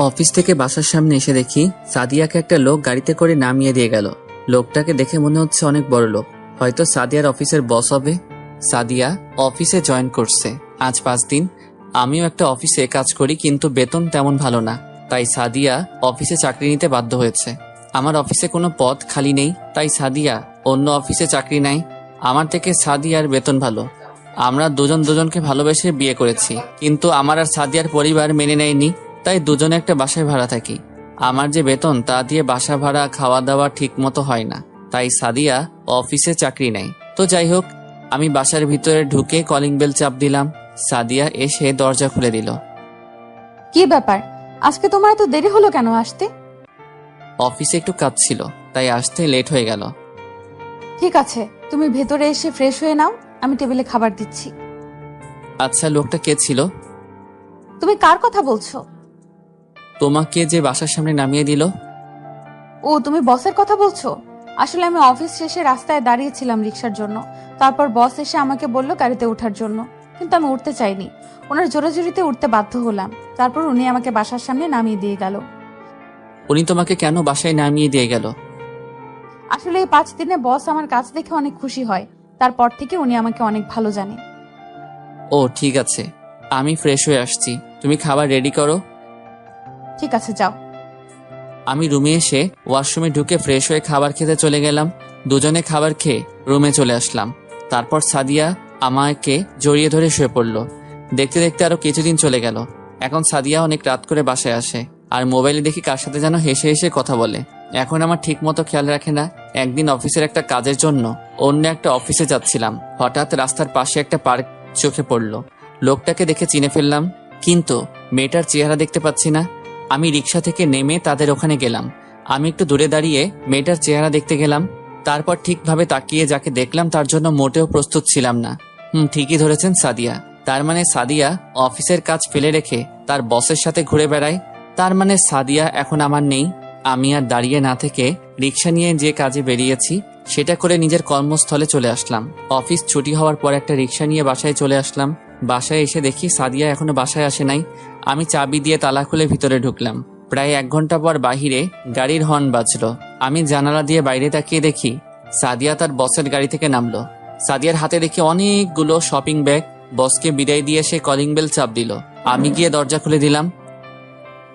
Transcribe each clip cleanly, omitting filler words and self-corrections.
Office থেকে বাসার সামনে এসে দেখি সাদিয়াকে একটা লোক গাড়িতে করে নামিয়ে দিয়ে গেল। লোকটাকে দেখে মনে হচ্ছে অনেক বড় লোক, হয়তো সাদিয়ার অফিসের বস হবে। সাদিয়া অফিসে জয়েন করছে আজ 5 দিন। আমিও একটা অফিসে কাজ করি, কিন্তু বেতন তেমন ভালো না, তাই সাদিয়া অফিসে চাকরি নিতে বাধ্য হয়েছে। আমার অফিসে কোনো পদ খালি নেই, তাই সাদিয়া অন্য অফিসে চাকরি নেয়। আমার থেকে সাদিয়ার বেতন ভালো। আমরা দুজন দুজনকে ভালোবেসে বিয়ে করেছি, কিন্তু আমার আর সাদিয়ার পরিবার মেনে নেয়নি, তাই দুজনে একটা বাসায় ভাড়া থাকি। আমার যে বেতন তা দিয়ে বাসা ভাড়া খাওয়া দাওয়া ঠিক মতো হয় না, তাই সাদিয়া অফিসে চাকরি নেয়। তো যাই হোক, আমি বাসার ভিতরে ঢুকে কলিং বেল চাপ দিলাম। সাদিয়া এসে দরজা খুলে দিল। কি ব্যাপার, আজকে তোমার এত দেরি হলো কেন আসতে? অফিসে একটু কাজ ছিল, তাই আসতে লেট হয়ে গেল। ঠিক আছে, তুমি ভেতরে এসে ফ্রেশ হয়ে নাও, আমি টেবিলে খাবার দিচ্ছি। আচ্ছা, লোকটা কে ছিল? তুমি কার কথা বলছো? তোমাকে যে বাসার সামনে নামিয়ে দিল। ও, তুমি বসের কথা বলছো? আসলে আমি অফিস শেষে রাস্তায় দাঁড়িয়েছিলাম রিক্সার জন্য। তারপর বস এসে আমাকে বলল গাড়িতে ওঠার জন্য, কিন্তু আমি উঠতে চাইনি। ওনার জোরাজুরিতে উঠতে বাধ্য হলাম। তারপর উনি আমাকে বাসার সামনে নামিয়ে দিয়ে গেল। উনি তোমাকে কেন বাসায় নামিয়ে দিয়ে গেল? আসলে এই 5 দিনে বস আমার কাজ দেখে অনেক খুশি হয়। তারপর থেকে উনি আমাকে অনেক ভালো জানে। ও ঠিক আছে, আমি ফ্রেশ হয়ে আসছি, তুমি খাবার রেডি করো। ঠিক আছে, যাও। আমি রুমে এসে ওয়াশরুমে ঢুকে ফ্রেশ হয়ে খাবার খেতে চলে গেলাম। দুজনে খাবার খেয়ে রুমে চলে আসলাম। তারপর সাদিয়া আমাকে জড়িয়ে ধরে শুয়ে পড়ল। দেখতে দেখতে আরো কিছুদিন চলে গেল। এখন সাদিয়া অনেক রাত করে বাসায় আসে, আর মোবাইলে দেখি কার সাথে যেন হেসে হেসে কথা বলে। এখন আমার ঠিক মতো খেয়াল রাখে না। একদিন অফিসের একটা কাজের জন্য অন্য একটা অফিসে যাচ্ছিলাম, হঠাৎ রাস্তার পাশে একটা পার্ক চোখে পড়ল। লোকটাকে দেখে চিনে ফেললাম, কিন্তু মেয়েটার চেহারা দেখতে পাচ্ছি না। আমি রিক্সা থেকে নেমে তাদের ওখানে গেলাম। আমি একটু দূরে দাঁড়িয়ে মেয়েটার চেহারা দেখতে গেলাম। তারপর ঠিকভাবে তাকিয়ে যাকে দেখলাম তার জন্য মোটেও প্রস্তুত ছিলাম না। ঠিকই ধরেছেন, সাদিয়া। তার মানে সাদিয়া অফিসের কাজ ফেলে রেখে তার বসের সাথে ঘুরে বেড়ায়। তার মানে সাদিয়া এখন আমার নেই। আমি আর দাঁড়িয়ে না থেকে রিক্সা নিয়ে যে কাজে বেরিয়েছি সেটা করে নিজের কর্মস্থলে চলে আসলাম। অফিস ছুটি হওয়ার পর একটা রিক্সা নিয়ে বাসায় চলে আসলাম। বাসায় এসে দেখি সাদিয়া এখনো বাসায় আসে নাই। আমি চাবি দিয়ে তালা খুলে ভিতরে ঢুকলাম। প্রায় 1 ঘন্টা পর বাহিরে গাড়ির হর্ন বাজলো। আমি জানালা দিয়ে বাইরে তাকিয়ে দেখি সাদিয়া তার বসের গাড়ি থেকে নামলো। সাদিয়ার হাতে দেখি অনেকগুলো শপিং ব্যাগ। বসকে বিদায় দিয়ে সে কলিং বেল চাপ দিল। আমি গিয়ে দরজা খুলে দিলাম।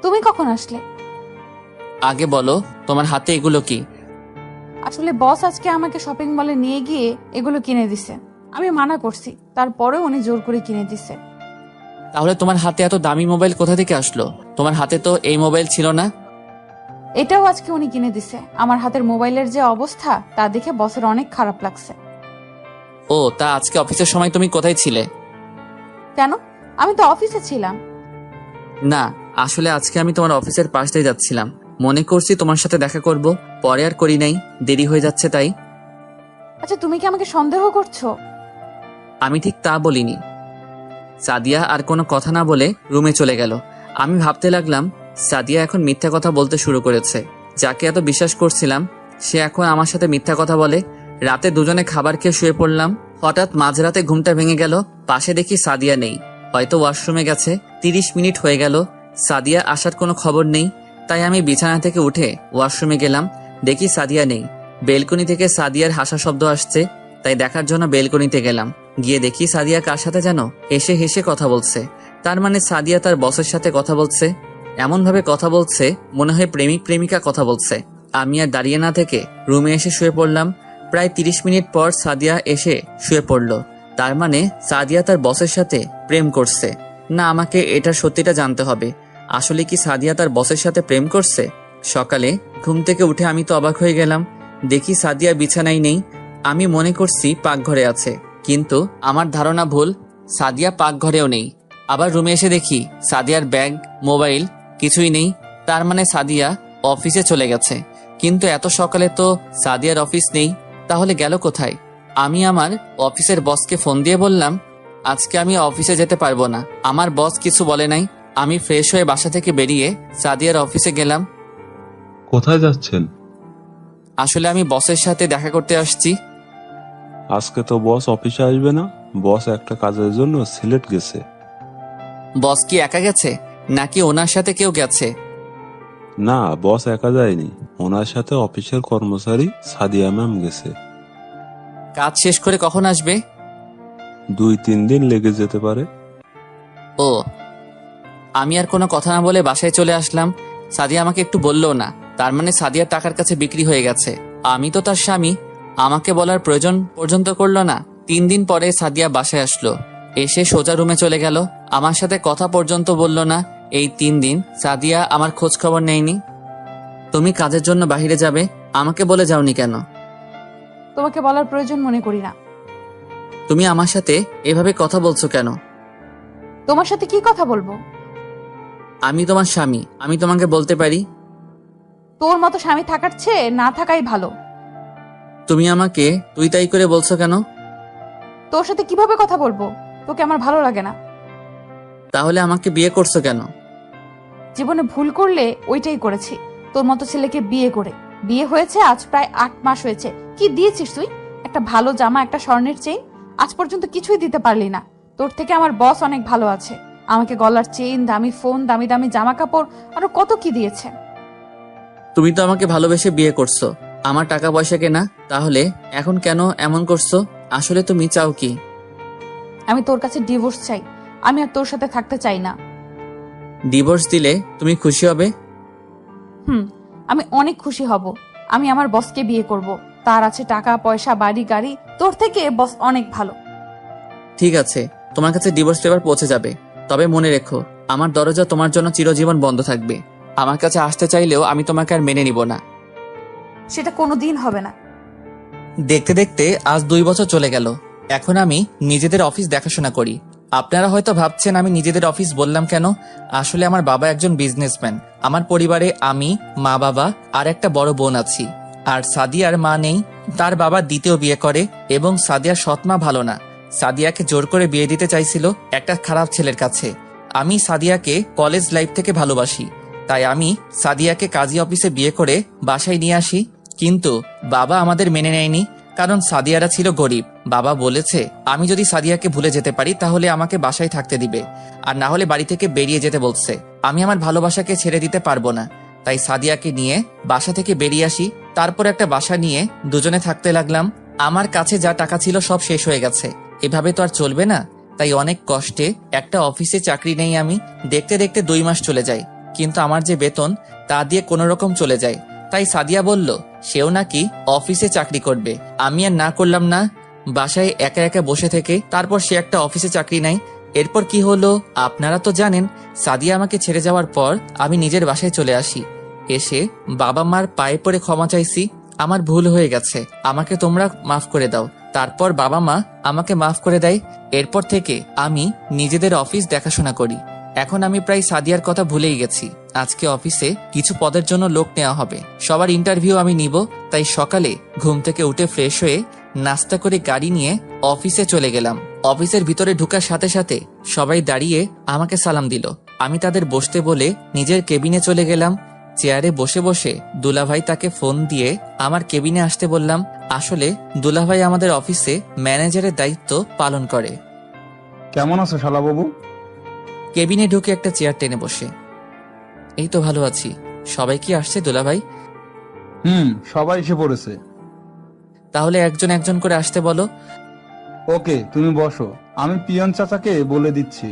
তুমি কখন আসলে? আগে বলো, তোমার হাতে এগুলো কি? আসলে বস আজকে আমাকে শপিং মলে নিয়ে গিয়ে এগুলো কিনে দিছে। আমি মানা করছি, তারপরেও উনি জোর করে কিনে দিছে। তাহলে তোমার হাতে এত দামি মোবাইল কোথা থেকে আসলো? তোমার হাতে তো এই মোবাইল ছিল না। এটাও আজকে উনি কিনে দিছে। আমার হাতের মোবাইলের যে অবস্থা তা দেখে বসের অনেক খারাপ লাগছে। ও, তা আজকে অফিসের সময় তুমি কোথায় ছিলে? কেন? আমি তো অফিসে ছিলাম। না, আসলে আজকে আমি তোমার অফিসের পাশ দিয়ে যাচ্ছিলাম। মনে করছি তোমার সাথে দেখা করব, পরে আর করি নাই, দেরি হয়ে যাচ্ছে তাই। আচ্ছা, তুমি কি আমাকে সন্দেহ করছো? আমি ঠিক তা বলিনি। সাদিয়া আর কোনো কথা না বলে রুমে চলে গেল। আমি ভাবতে লাগলাম, সাদিয়া এখন মিথ্যা কথা বলতে শুরু করেছে। যাকে এত বিশ্বাস করছিলাম সে এখন আমার সাথে মিথ্যা কথা বলে। রাতে দুজনে খাবার খেয়ে শুয়ে পড়লাম। হঠাৎ মাঝরাতে ঘুমটা ভেঙে গেল। পাশে দেখি সাদিয়া নেই, হয়তো ওয়াশরুমে গেছে। 30 মিনিট হয়ে গেল, সাদিয়া আসার কোনো খবর নেই। তাই আমি বিছানা থেকে উঠে ওয়াশরুমে গেলাম। দেখি সাদিয়া নেই। বেলকনি থেকে সাদিয়ার হাসা শব্দ আসছে, তাই দেখার জন্য বেলকনিতে গেলাম। গিয়ে দেখি সাদিয়া কার সাথে যেন হেসে হেসে কথা বলছে। তার মানে সাদিয়া তার বসের সাথে কথা বলছে। এমন ভাবে কথা বলছে মনে হয় প্রেমিক প্রেমিকা কথা বলছে। আমি আর দাঁড়িয়ে না থেকে রুমে এসে শুয়ে পড়লাম। প্রায় 30 মিনিট পর সাদিয়া এসে শুয়ে পড়ল। তার মানে সাদিয়া তার বসের সাথে প্রেম করছে। না, আমাকে এটা সত্যিটা জানতে হবে। আসলে কি সাদিয়া তার বসের সাথে প্রেম করছে? সকালে ঘুম থেকে উঠে আমি তো অবাক হয়ে গেলাম। দেখি সাদিয়া বিছানায় নেই। আমি মনে করছি পাকঘরে আছে, কিন্তু আমার ধারণা ভুল। সাদিয়া পাকঘরেও নেই। আবার রুমে এসে দেখি সাদিয়ার ব্যাগ, মোবাইল কিছুই নেই। তার মানে সাদিয়া অফিসে চলে গেছে। কিন্তু এত সকালে তো সাদিয়ার অফিস নেই, তাহলে গেল কোথায়? আমি আমার অফিসের বসকে ফোন দিয়ে বললাম, আজকে আমি অফিসে যেতে পারবো না। আমার বস কিছু বলে নাই। আমি ফ্রেশ হয়ে বাসা থেকে বেরিয়ে সাদিয়ার অফিসে গেলাম। কোথায় যাচ্ছেন? আসলে আমি বসের সাথে দেখা করতে আসছি। আজকে তো বস অফিসে আসবে না। বস একটা কাজের জন্য সিলেট গেছে। বস কি একা গেছে নাকি ওনার সাথে কেউ গেছে? না, বস একা যায়নি, ওনার সাথে অফিসের কর্মচারী সাদিয়া ম্যাম গেছে। কাজ শেষ করে কখন আসবে? 2-3 দিন লেগে যেতে পারে। ও। আমি আর কোনো কথা না বলে বাসায় চলে আসলাম। সাদিয়া আমাকে একটু বললও না, তার মানে সাদিয়ার টাকার কাছে বিক্রি হয়ে গেছে। আমি তো তার স্বামী, আমাকে বলার প্রয়োজন পর্যন্ত করলো না। 3 দিন পরে সাদিয়া বাসায় আসলো, এসে সোজা রুমে চলে গেল, আমার সাথে কথা পর্যন্ত বলল না। এই 3 দিন সাদিয়া আমার খোঁজ খবর নেয়নি। তুমি কাজের জন্য বাইরে যাবে, আমাকে বলে যাওনি কেন? তোমাকে বলার প্রয়োজন মনে করি না। তুমি আমার সাথে এভাবে কথা বলছো কেন? তোমার সাথে কি কথা বলবো? আমি তোমার স্বামী, আমি তোমাকে বলতে পারি। তোর মতো স্বামী থাকার চেয়ে না থাকাই ভালো। তুমি আমাকে তুই তাই করে বলছো কেন? তোর সাথে কিভাবে কথা বলবো? তোকে আমার ভালো লাগে না। তাহলে আমাকে বিয়ে করছো কেন? জীবনে ভুল করলে ওইটাই করেছি, তোর মতো ছেলেকে বিয়ে করে। বিয়ে হয়েছে আজ প্রায় 8 মাস হয়েছে। কি দিয়েছিস তুই? একটা ভালো জামা, একটা স্বর্ণের চেইন, আজ পর্যন্ত কিছুই দিতে পারলি না। তোর থেকে আমার বস অনেক ভালো আছে, আমাকে গলার চেইন, দামি ফোন, দামি দামি জামা কাপড়, আরো কত কি দিয়েছে। তুমি তো আমাকে ভালোবেসে বিয়ে করছো, আমার টাকা পয়সা কেনা, তাহলে এখন কেন এমন করছো? আসলে তুমি চাও কি? আমি তোর কাছে ডিভোর্স চাই, আমি আর তোর সাথে থাকতে চাই না। ডিভোর্স দিলে তুমি খুশি হবে? আমি অনেক খুশি হব। আমি আমার বসকে বিয়ে করব, তার আছে টাকা পয়সা, বাড়ি গাড়ি। তোর থেকে বস অনেক ভালো। ঠিক আছে, তোমার কাছে ডিভোর্স পেপার পৌঁছে যাবে, তবে মনে রেখো আমার দরজা তোমার জন্য চিরজীবন বন্ধ থাকবে। আমার কাছে আসতে চাইলেও আমি তোমাকে আর মেনে নিব না। সেটা কোনোদিন হবে না। দেখতে দেখতে আজ 2 বছর চলে গেল। এখন আমি নিজেদের অফিস দেখাশোনা করি। আপনারা হয়তো ভাবছেন আমি নিজেদের অফিস বললাম কেন। আসলে আমার বাবা একজন বিজনেসম্যান। আমার পরিবারে আমি, মা বাবা আর একটা বড় বোন আছি। আর সাদিয়ার মা নেই, তার বাবা দ্বিতীয় বিয়ে করে এবং সাদিয়ার সৎ মা ভালো না। সাদিয়াকে জোর করে বিয়ে দিতে চাইছিল একটা খারাপ ছেলের কাছে। আমি সাদিয়াকে কলেজ লাইফ থেকে ভালোবাসি, তাই আমি সাদিয়াকে কাজী অফিসে বিয়ে করে বাসায় নিয়ে আসি। কিন্তু বাবা আমাদের মেনে নেয়নি, কারণ সাদিয়ারা ছিল গরিব। বাবা বলেছে আমি যদি সাদিয়াকে ভুলে যেতে পারি তাহলে আমাকে বাসায় থাকতে দিবে, আর না হলে বাড়ি থেকে বেরিয়ে যেতে বলছে। আমি আমার ভালোবাসাকে ছেড়ে দিতে পারবো না, তাই সাদিয়াকে নিয়ে বাসা থেকে বেরিয়ে আসি। তারপর একটা বাসা নিয়ে দুজনে থাকতে লাগলাম। আমার কাছে যা টাকা ছিল সব শেষ হয়ে গেছে, এভাবে তো আর চলবে না। তাই অনেক কষ্টে একটা অফিসে চাকরি নেই আমি। দেখতে দেখতে 2 মাস চলে যায়, কিন্তু আমার যে বেতন তা দিয়ে কোনো রকম চলে যায়। তাই সাদিয়া বলল সেও নাকি অফিসে চাকরি করবে। আমি আর না করলাম না, বাসায় একা একা বসে থেকে। তারপর সে একটা অফিসে চাকরি নেয়। এরপর কি হলো আপনারা তো জানেন। সাদিয়া আমাকে ছেড়ে যাওয়ার পর আমি নিজের বাসায় চলে আসি। এসে বাবা মার পায়ে পড়ে ক্ষমা চাইছি, আমার ভুল হয়ে গেছে, আমাকে তোমরা মাফ করে দাও। তারপর বাবা মা আমাকে মাফ করে দেয়। এরপর থেকে আমি নিজেদের অফিস দেখাশোনা করি। এখন আমি প্রায় সাদিয়ার কথা ভুলেই গেছি। আজকে অফিসে কিছু পদের জন্য লোক নেওয়া হবে, সবার ইন্টারভিউ আমি নিব। তাই সকালে ঘুম থেকে উঠে ফ্রেশ হয়ে নাস্তা করে গাড়ি নিয়ে অফিসে চলে গেলাম। অফিসের ভিতরে ঢুকার সাথে সাথে সবাই দাঁড়িয়ে আমাকে সালাম দিল। আমি তাদের বসতে বলে নিজের কেবিনে চলে গেলাম। চেয়ারে বসে বসে দুলাভাই তাকে ফোন দিয়ে আমার কেবিনে আসতে বললাম। আসলে দুলাভাই আমাদের অফিসে ম্যানেজারের দায়িত্ব পালন করে। কেমন আছো শালাবাবু? কেবিনে ঢুকে একটা চেয়ার টেনে বসে, এই তো ভালো আছি। সবাই কি আসছে দুলাভাই? সবাই এসে পড়েছে। তাহলে একজন একজন করে আসতে বলো। ওকে, তুমি বসো, আমি পিয়ন চাচাকে বলে দিচ্ছি।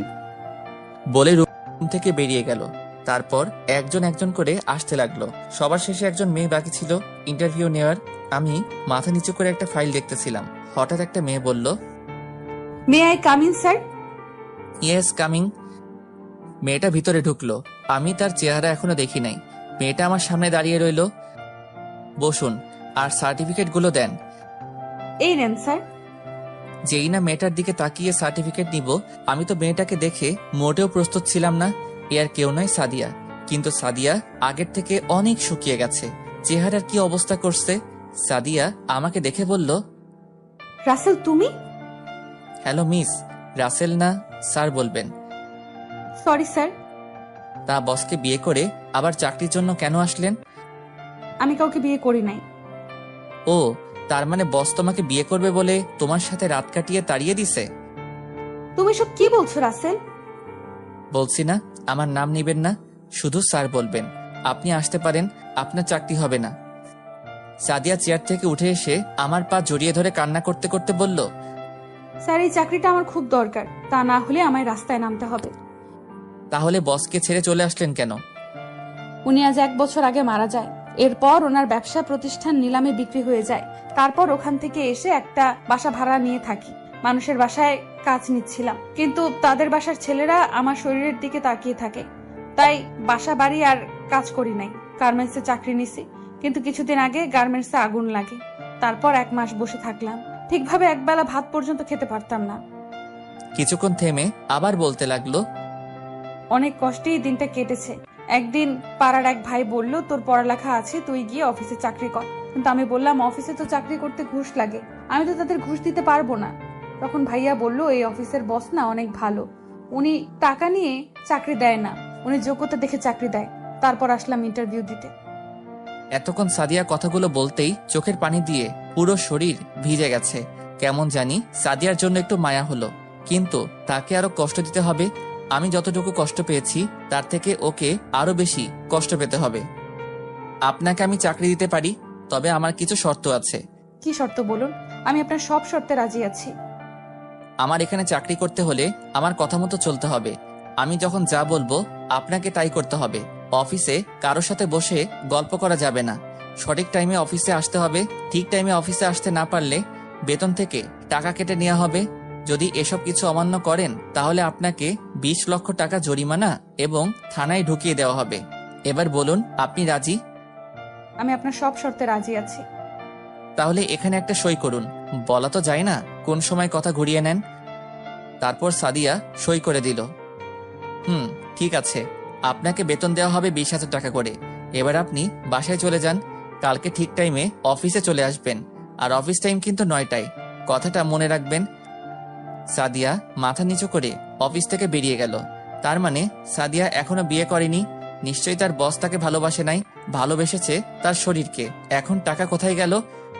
বলে রুম থেকে বেরিয়ে গেল। তারপর একজন একজন করে আসতে লাগলো। সবার শেষে একজন মেয়ে বাকি ছিল ইন্টারভিউ নেওয়ার। আমি মাথা নিচু করে একটা ফাইল দেখতেছিলাম। হঠাৎ একটা মেয়ে বলল, may I come in sir? Yes coming. মেয়েটা ভিতরে ঢুকলো। আমি তার চেহারা এখনো দেখি নাই। মেয়েটা আমার সামনে দাঁড়িয়ে রইল। বসুন, আর সার্টিফিকেটগুলো দেন। এই নেন স্যার। যেই না মেয়েটার দিকে তাকিয়ে সার্টিফিকেট নিব, আমি তো মেয়েটাকে দেখে মোটেও প্রস্তুত ছিলাম না। এ আর কেউ নয়, সাদিয়া। কিন্তু সাদিয়া আগের থেকে অনেক শুকিয়ে গেছে, চেহারার কি অবস্থা করছে। সাদিয়া আমাকে দেখে বলল, রাসেল তুমি? Hello miss. রাসেল না, স্যার বলবেন। Sorry sir. তা বসকে বিয়ে করে আবার চাকরির জন্য কেন আসলেন? আমি কাউকে বিয়ে করি নাই। ও, তার মানে বস তোমাকে বিয়ে করবে বলে তোমার সাথে রাত কাটিয়ে তাড়িয়ে দিছে? তুমি সব কি বলছো রাসেল? বলছি না, আমার নাম নিবেন না, শুধু স্যার বলবেন। আপনি আসতে পারেন, আপনার চাকরি হবে না। সাদিয়া চেয়ার থেকে উঠে এসে আমার পা জড়িয়ে ধরে কান্না করতে করতে বলল, স্যার এই চাকরিটা আমার খুব দরকার, তা না হলে আমায় রাস্তায় নামতে হবে। তাহলে বসকে ছেড়ে চলে আসলেন কেন? উনি আজ 1 বছর আগে মারা যায়। এরপর ওনার ব্যবসা প্রতিষ্ঠান নিলামে বিক্রি হয়ে যায়। তারপর ওখান থেকে এসে একটা বাসা ভাড়া নিয়ে থাকি। মানুষের বাসায় কাজ নিচ্ছিলাম, কিন্তু তাদের বাসার ছেলেরা আমার শরীরের দিকে তাকিয়ে থাকে, তাই বাসা বাড়ি আর কাজ করি নাই। গার্মেন্টসে চাকরি নিছি, কিন্তু কিছুদিন আগে গার্মেন্টসে আগুন লাগে। তারপর 1 মাস বসে থাকলাম, ঠিকভাবে একবেলা ভাত পর্যন্ত খেতে পারতাম না। কিছুক্ষণ থেমে আবার বলতে লাগলো, অনেক কষ্টেই দিনটা কেটেছে। একদিন পাড়ার এক ভাই বলল, তোর পড়ালেখা আছে, তুই গিয়ে অফিসে চাকরি কর। কিন্তু আমি বললাম, অফিসে তো চাকরি করতে ঘুষ লাগে, আমি তো তাদের ঘুষ দিতে পারবো না। তখন ভাইয়া বলল, এই অফিসের বস না অনেক ভালো, উনি টাকা নিয়ে চাকরি দেয় না, উনি যোগ্যতা দেখে চাকরি দেয়। তারপর আসলাম ইন্টারভিউ দিতে। এতক্ষণ সাদিয়া কথাগুলো বলতেই চোখের পানি দিয়ে পুরো শরীর ভিজে গেছে। কেমন জানি সাদিয়ার জন্য একটু মায়া হলো, কিন্তু তাকে আরো কষ্ট দিতে হবে। আমি যতটুকু কষ্ট পেয়েছি তার থেকে ওকে আরো বেশি কষ্ট পেতে হবে। আপনাকে আমি চাকরি দিতে পারি, তবে আমার কিছু শর্ত আছে। কি শর্ত বলুন? আমি আপনার সব শর্তে রাজি আছি। আমার এখানে চাকরি করতে হলে আমার কথা মতো চলতে হবে। আমি যখন যা বলবো আপনাকে তাই করতে হবে। অফিসে কারোর সাথে বসে গল্প করা যাবে না। সঠিক টাইমে অফিসে আসতে হবে। ঠিক টাইমে অফিসে আসতে না পারলে বেতন থেকে টাকা কেটে নেওয়া হবে। যদি এসব কিছু অমান্য করেন তাহলে আপনাকে 20 লক্ষ টাকা জরিমানা এবং থানায় ঢুকিয়ে দেওয়া হবে। এবার বলুন, আপনি রাজি? আমি আপনার সব শর্তে রাজি আছি। তাহলে এখানে একটা সই করুন। বলা তো যায় না কোন সময় কথা ঘুরিয়ে নেন। তারপর সাদিয়া সই করে দিল। ঠিক আছে, আপনাকে বেতন দেওয়া হবে 20,000 টাকা করে। এবার আপনি বাসায় চলে যান। কালকে ঠিক টাইমে অফিসে চলে আসবেন, আর অফিস টাইম কিন্তু 9টায়। কথাটা মনে রাখবেন। সাদিয়া মাথা নিচু করে অফিস থেকে বেরিয়ে গেল। তার মানে সাদিয়া এখনো বিয়ে করেনি। নিশ্চয়ই তার বস তাকে ভালোবাসে নাই, ভালোবেসেছে তার শরীরকে। এখন টাকা কোথায় গেল?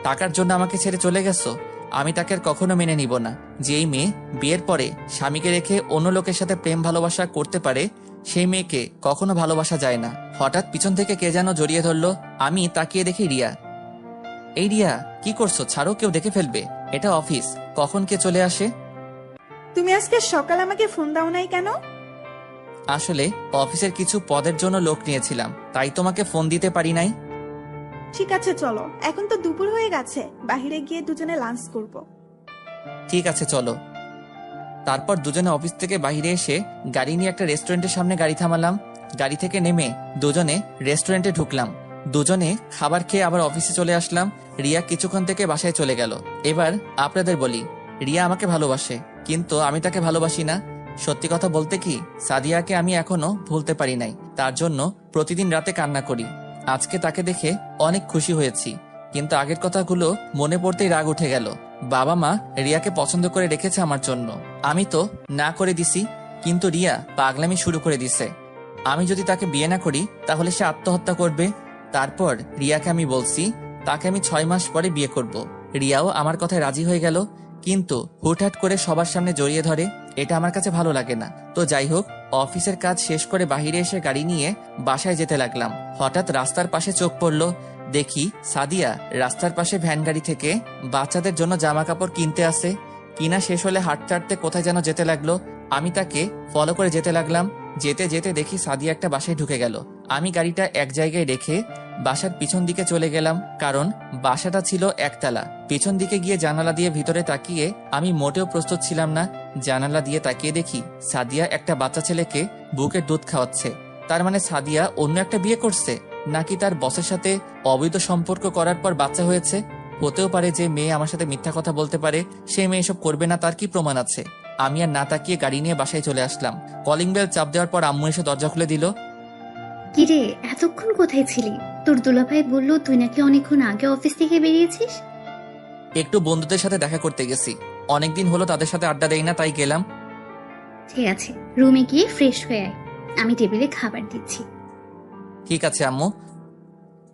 টাকার জন্য আমাকে ছেড়ে চলে গেছো? আমি তাকে আর কখনো মেনে নিব না। যেই মেয়ে বিয়ের পরে স্বামীকে রেখে অন্য লোকের সাথে প্রেম ভালোবাসা করতে পারে, সেই মেয়েকে কখনো ভালোবাসা যায় না। হঠাৎ পিছন থেকে কে যেন জড়িয়ে ধরলো। আমি তাকিয়ে দেখি রিয়া। এই রিয়া, কি করছো? ছাড়ো, কেউ দেখে ফেলবে। এটা অফিস, কখন কে চলে আসে। তুমি আজকে সকাল আমাকে ফোন দাও নাই কেন? আসলে অফিসের কিছু পদের জন্য লোক নিয়েছিলাম, তাই তোমাকে ফোন দিতে পারি নাই। ঠিক আছে চলো, এখন তো দুপুর হয়ে গেছে, বাইরে গিয়ে দুজনে লাঞ্চ করব। ঠিক আছে চলো। তারপর দুজনে অফিস থেকে বাইরে এসে গাড়ি নিয়ে একটা রেস্টুরেন্টের সামনে গাড়ি থামালাম। গাড়ি থেকে নেমে দুজনে রেস্টুরেন্টে ঢুকলাম। দুজনে খাবার খেয়ে আবার অফিসে চলে আসলাম। রিয়া কিছুক্ষণ থেকে বাসায় চলে গেল। এবার আপনাদের বলি, রিয়া আমাকে ভালোবাসে, কিন্তু আমি তাকে ভালোবাসি না। সত্যি কথা বলতে কি, সাদিয়াকে আমি এখনো ভুলতে পারি নাই। তার জন্য প্রতিদিন রাতে কান্না করি। আজকে তাকে দেখে অনেক খুশি হয়েছি, কিন্তু আগের কথাগুলো মনে পড়তেই রাগ উঠে গেল। বাবা মা রিয়াকে পছন্দ করে রেখেছে আমার জন্য, আমি তো না করে দিছি, কিন্তু রিয়া পাগলামি শুরু করে দিছে। আমি যদি তাকে বিয়ে না করি তাহলে সে আত্মহত্যা করবে। তারপর রিয়াকে আমি বলছি তাকে আমি 6 মাস পরে বিয়ে করব। রিয়াও আমার কথায় রাজি হয়ে গেল, কিন্তু হুটহাট করে সবার সামনে জড়িয়ে ধরে। এটা আমার কাছে ভালো লাগে না। তো যাই হোক, অফিসের কাজ শেষ করে বাহিরে এসে গাড়ি নিয়ে বাসায় যেতে লাগলাম। হঠাৎ রাস্তার পাশে চোখ পড়লো। দেখি সাদিয়া রাস্তার পাশে ভ্যান গাড়ি থেকে বাচ্চাদের জন্য জামা কাপড় কিনতে আসে। কিনা শেষ হলে হাঁটতে হাঁটতে কোথায় যেন যেতে লাগলো। আমি তাকে ফলো করে যেতে লাগলাম। যেতে যেতে দেখি সাদিয়া একটা বাসায় ঢুকে গেল। আমি গাড়িটা এক জায়গায় রেখে বাসার পিছন দিকে চলে গেলাম, কারণ বাসাটা ছিল একতলা। পিছন দিকে গিয়ে জানালা দিয়ে ভিতরে তাকিয়ে আমি মোটেও প্রস্তুত ছিলাম না। জানালা দিয়ে তাকিয়ে দেখি সাদিয়া একটা বাচ্চা ছেলেকে বুকের দুধ খাওয়াচ্ছে। তার মানে সাদিয়া অন্য একটা বিয়ে করছে, নাকি তার বসের সাথে অবৈধ সম্পর্ক করার পর বাচ্চা হয়েছে। হতেও পারে যে মেয়ে আমার সাথে মিথ্যা কথা বলতে পারে, সেই মেয়ে এসব করবে না, তার কি প্রমাণ আছে? আমি আর না তাকিয়ে গাড়ি নিয়ে বাসায় চলে আসলাম। কলিং বেল চাপ দেওয়ার পর আম্মু এসে দরজা খুলে দিল। কিরে, এতক্ষণ কোথায় ছিলি? তোর দুলাভাই বললো তুই নাকি অনেকক্ষণ আগে অফিস থেকে বেরিয়েছিস। একটু বন্ধুদের সাথে দেখা করতে গেছি, অনেকদিন হলো তাদের সাথে আড্ডা দেই না, তাই গেলাম। ঠিক আছে, রুমে গিয়ে ফ্রেশ হয়ে আয়, আমি টেবিলে খাবার দিচ্ছি। ঠিক আছে আম্মু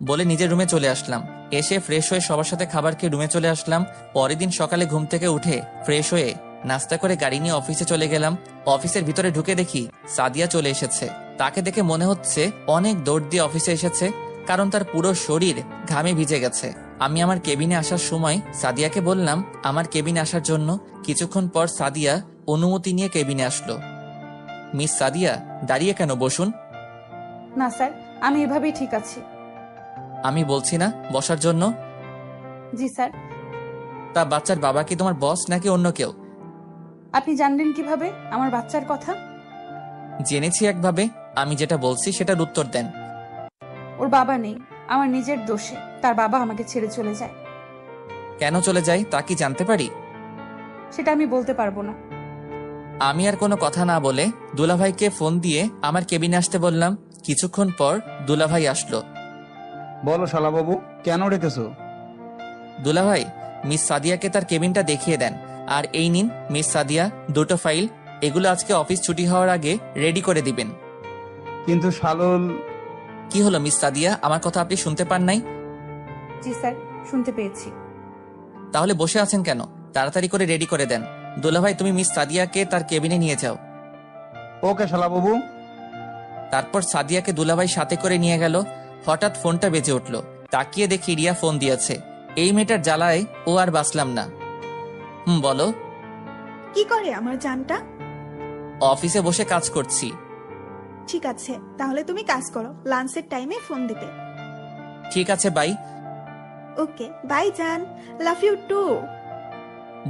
বলে নিজের রুমে চলে আসলাম। এসে ফ্রেশ হয়ে সবার সাথে খাবার খেয়ে রুমে চলে আসলাম। পরের দিন সকালে ঘুম থেকে উঠে ফ্রেশ হয়ে নাস্তা করে গাড়ি নিয়ে অফিসে চলে গেলাম। অফিসের ভিতরে ঢুকে দেখি সাদিয়া চলে এসেছে। তাকে দেখে মনে হচ্ছে অনেক দৌড় দিয়ে অফিসে এসেছে, কারণ তার পুরো শরীর ঘামে ভিজে গেছে। আমি আমার কেবিনে আসার সময় সাদিয়াকে বললাম আমার কেবিনে আসার জন্য। কিছুক্ষণ পর সাদিয়া অনুমতি নিয়ে কেবিনে আসলো। মিস সাদিয়া, দাঁড়িয়ে কেন, বসুন। না স্যার, আমি এভাবেই ঠিক আছি। আমি বলছি না বসার জন্য? জি স্যার। তা বাচ্চার বাবা কি তোমার বস নাকি অন্য কেউ? আপনি জানলেন কিভাবে আমার বাচ্চার কথা? জেনেছি একভাবে, আমি যেটা বলছি সেটার উত্তর দেন। ওর বাবা নেই, আমার নিজের দোষে তার বাবা আমাকে ছেড়ে চলে যায়। কেন চলে যায় তা কি জানতে পারি? সেটা আমি বলতে পারবো না। আমি আর কোনো কথা না বলে দুলাভাইকে ফোন দিয়ে আমার কেবিনে আসতে বললাম। কিছুক্ষণ পর দুলাভাই আসলো। বলো শালাবাবু, কেন ডেকেছো? দুলাভাই, মিস সাদিয়াকে তার কেবিনটা দেখিয়ে দেন। আর এই নিন মিস সাদিয়া, দুটো ফাইল। এগুলো আজকে অফিস ছুটি হওয়ার আগে রেডি করে দিবেন। কিন্তু শালুল। কি হলো মিস সাদিয়া, আমার কথা আপনি শুনতে পান নাই? জি স্যার, শুনতে পেয়েছি। তাহলে বসে আছেন কেন? তাড়াতাড়ি করে রেডি করে দেন। দুলাভাই, তুমি মিস সাদিয়াকে তার কেবিনে নিয়ে যাও। ওকে শালাবাবু। তারপর সাদিয়াকে দুলাভাই সাথে করে নিয়ে গেল। হঠাৎ ফোনটা বেজে উঠল। তাকিয়ে দেখি রিয়া ফোন দিয়েছে। এই মেয়েটার জ্বালায় ও আর বাঁচলাম না। বলো। কি করে আমার জানটা? অফিসে বসে কাজ করছি। ঠিক আছে, তাহলে তুমি কাজ করো, লাঞ্চের টাইমে ফোন দিবে। ঠিক আছে, বাই। ওকে বাই জান, লাভ ইউ টু।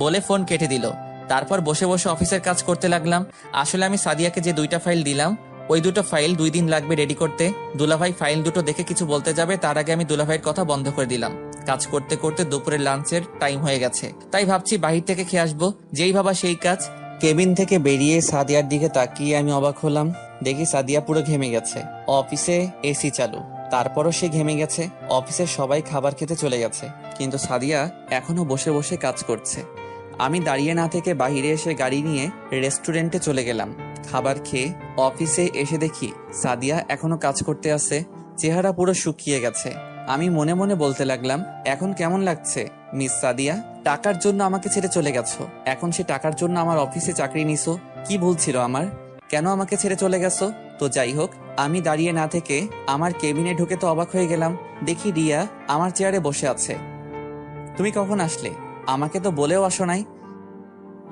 বলে ফোন কেটে দিল। তারপর বসে বসে অফিসের কাজ করতে লাগলাম। আসলে আমি সাদিয়াকে যে 2টা ফাইল দিলাম, ওই 2টো ফাইল 2 দিন লাগবে রেডি করতে। দুলাভাই ফাইল দুটো দেখে কিছু বলতে যাবে, তার আগে আমি দুলাভাইয়ের কথা বন্ধ করে দিলাম। কাজ করতে করতে দুপুরের লাঞ্চের টাইম হয়ে গেছে, তাই ভাবছি বাহির থেকে খেয়ে আসবো। যেই ভাবা সেই কাজ। কেবিন থেকে বেরিয়ে সাদিয়ার দিকে তাকিয়ে আমি অবাক হলাম। দেখি সাদিয়া পুরো ঘেমে গেছে। অফিসে এসি চালু, তারপরও সে ঘেমে গেছে। অফিসের সবাই খাবার খেতে চলে গেছে, কিন্তু সাদিয়া এখনো বসে বসে কাজ করছে। আমি দাঁড়িয়ে না থেকে বাইরে এসে গাড়ি নিয়ে রেস্টুরেন্টে চলে গেলাম। খাবার খেয়ে অফিসে এসে দেখি সাদিয়া এখনো কাজ করতে আছে। চেহারা পুরো শুকিয়ে গেছে। আমি মনে মনে বলতে লাগলাম, এখন কেমন লাগছে মিস সাদিয়া? টাকার জন্য আমাকে ছেড়ে চলে গেছো, এখন সে টাকার জন্য আমার অফিসে চাকরি নিছো। কি ভুল ছিল আমার? কেন আমাকে ছেড়ে চলে গেছো? তো যাই হোক, আমি দাঁড়িয়ে না থেকে আমার কেবিনে ঢুকে তো অবাক হয়ে গেলাম। দেখি রিয়া আমার চেয়ারে বসে আছে। তুমি কখন আসলে? আমাকে তো বলেও আসো নাই।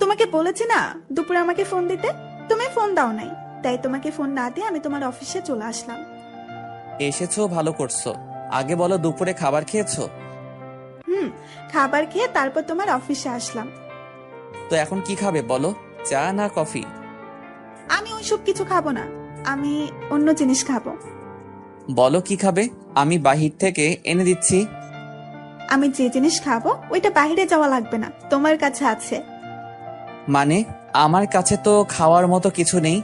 তোমাকে বলেছি না দুপুরে আমাকে ফোন দিতে, তুমি ফোন দাও নাই, তাই তোমাকে ফোন না দিয়ে আমি তোমার অফিসে চলে আসলাম। এসেছো, ভালো করছো। আগে বলো দুপুরে খাবার খেয়েছো? খাবার খেয়ে তারপর তোমার অফিসে আসলাম। তো এখন কি খাবে বলো, চা না কফি? আমি ওইসব কিছু খাবো না, আমি অন্য জিনিস খাবো। বলো কি খাবে, আমি বাহির থেকে এনে দিচ্ছি। আমি যে জিনিস খাবো ওইটা বাইরে যাওয়া লাগবে না, তোমার কাছে আছে। মানে আমার কাছে তো খাওয়ার মতো কিছু নেই।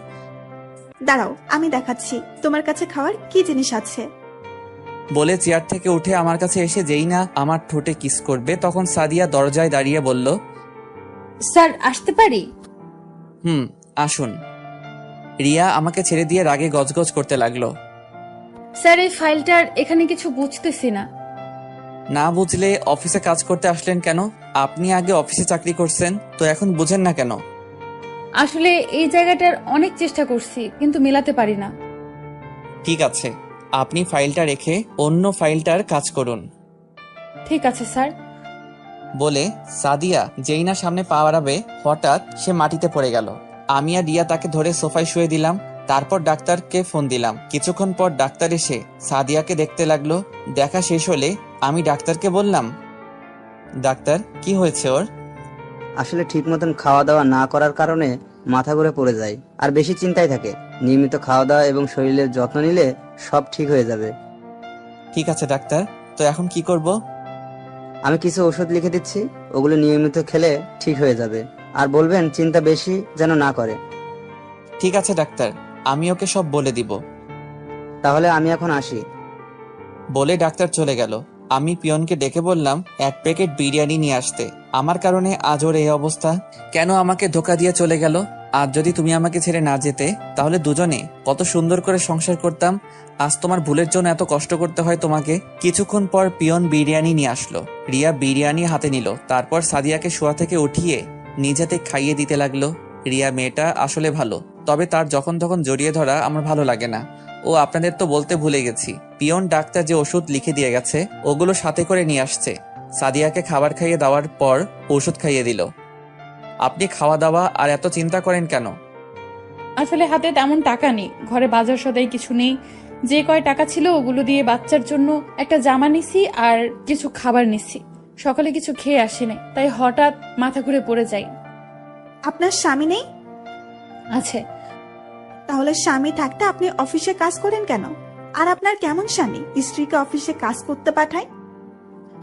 দাঁড়াও, আমি দেখাচ্ছি তোমার কাছে খাওয়ার কি জিনিস আছে। বলে চেয়ার থেকে উঠে আমার কাছে এসে যেই না আমার ঠোঁটে কিস করবে, তখন সাদিয়া দরজায় দাঁড়িয়ে বলল, স্যার আসতে পারি? আসুন। রিয়া আমাকে ছেড়ে দিয়ে রাগে গজগজ করতে লাগলো। স্যার, এই ফাইলটার এখানে কিছু বুঝতেছি না। না বুঝলে অফিসে কাজ করতে আসলেন কেন? আপনি আগে অফিসে চাকরি করছেন, তো এখন বুঝেন না কেন? আসলে এই জায়গাটার অনেক চেষ্টা করছি, কিন্তু মেলাতে পারি না। ঠিক আছে, আপনি ফাইলটা রেখে অন্য ফাইলটার কাজ করুন। ঠিক আছে স্যার। বলে সাদিয়া যেই না সামনে পা বাড়াবে, হঠাৎ সে মাটিতে পড়ে গেল। আমি আর রিয়া তাকে ধরে সোফায় শুয়ে দিলাম। তারপর ডাক্তারকে ফোন দিলাম। কিছুক্ষণ পর ডাক্তার এসে সাদিয়াকে দেখতে লাগলো। দেখা শেষ হলে আমি ডাক্তারকে বললাম, ডাক্তার কি হয়েছে ওর? আসলে ঠিক মতন খাওয়া দাওয়া না করার কারণে মাথা ঘুরে পড়ে যায় আর বেশি চিন্তায় থাকে। নিয়মিত খাওয়া দাওয়া এবং শরীরের যত্ন নিলে সব ঠিক হয়ে যাবে। ঠিক আছে ডাক্তার, তো এখন কি করব? আমি কিছু ওষুধ লিখে দিচ্ছি, ওগুলো নিয়মিত খেলে ঠিক হয়ে যাবে। আর বলবেন চিন্তা বেশি যেন না করে। ঠিক আছে ডাক্তার, আমি ওকে সব বলে দিব। তাহলে আমি এখন আসি। বলে ডাক্তার চলে গেল। আমি পিয়নকে ডেকে বললাম 1 প্যাকেট বিরিয়ানি নিয়ে আসতে। আমার কারণে আজ ওর এই অবস্থা। কেন আমাকে ধোকা দিয়ে চলে গেল? আজ যদি তুমি আমাকে ছেড়ে না যেতে, তাহলে দুজনে কত সুন্দর করে সংসার করতাম। আজ তোমার ভুলের জন্য এত কষ্ট করতে হয় তোমাকে। কিছুক্ষণ পর পিয়ন বিরিয়ানি নিয়ে আসলো। রিয়া বিরিয়ানি হাতে নিল, তারপর সাদিয়াকে শোয়া থেকে উঠিয়ে নিজেতে খাইয়ে দিতে লাগলো। রিয়া মেয়েটা আসলে ভালো, তবে তার যখন তখন জড়িয়ে ধরা আমার ভালো লাগে না। ও আপনাদের তো বলতে ভুলে গেছি, পিয়ন ডাক্তার যে ওষুধ লিখে দিয়ে গেছে ওগুলো সাথে করে নিয়ে আসছে। সাদিয়াকে খাবার খাইয়ে দেওয়ার পর ওষুধ খাইয়ে দিল। আপনি খাওয়া দাওয়া আর এত চিন্তা করেন কেন? আসলে হাতে তেমন টাকা নেই, ঘরে বাজার সদাই কিছু নেই। যে কয় টাকা ছিল ওগুলো দিয়ে বাচ্চার জন্য একটা জামা নিছি আর কিছু খাবার নিছি। সকালে কিছু খেয়ে আসি নাই, তাই হঠাৎ মাথা ঘুরে পড়ে যাই। আপনার স্বামী নেই? আছে। তাহলে স্বামী থাকতে আপনি অফিসে কাজ করেন কেন? আর আপনার কেমন স্বামী স্ত্রীকে অফিসে কাজ করতে পাঠায়?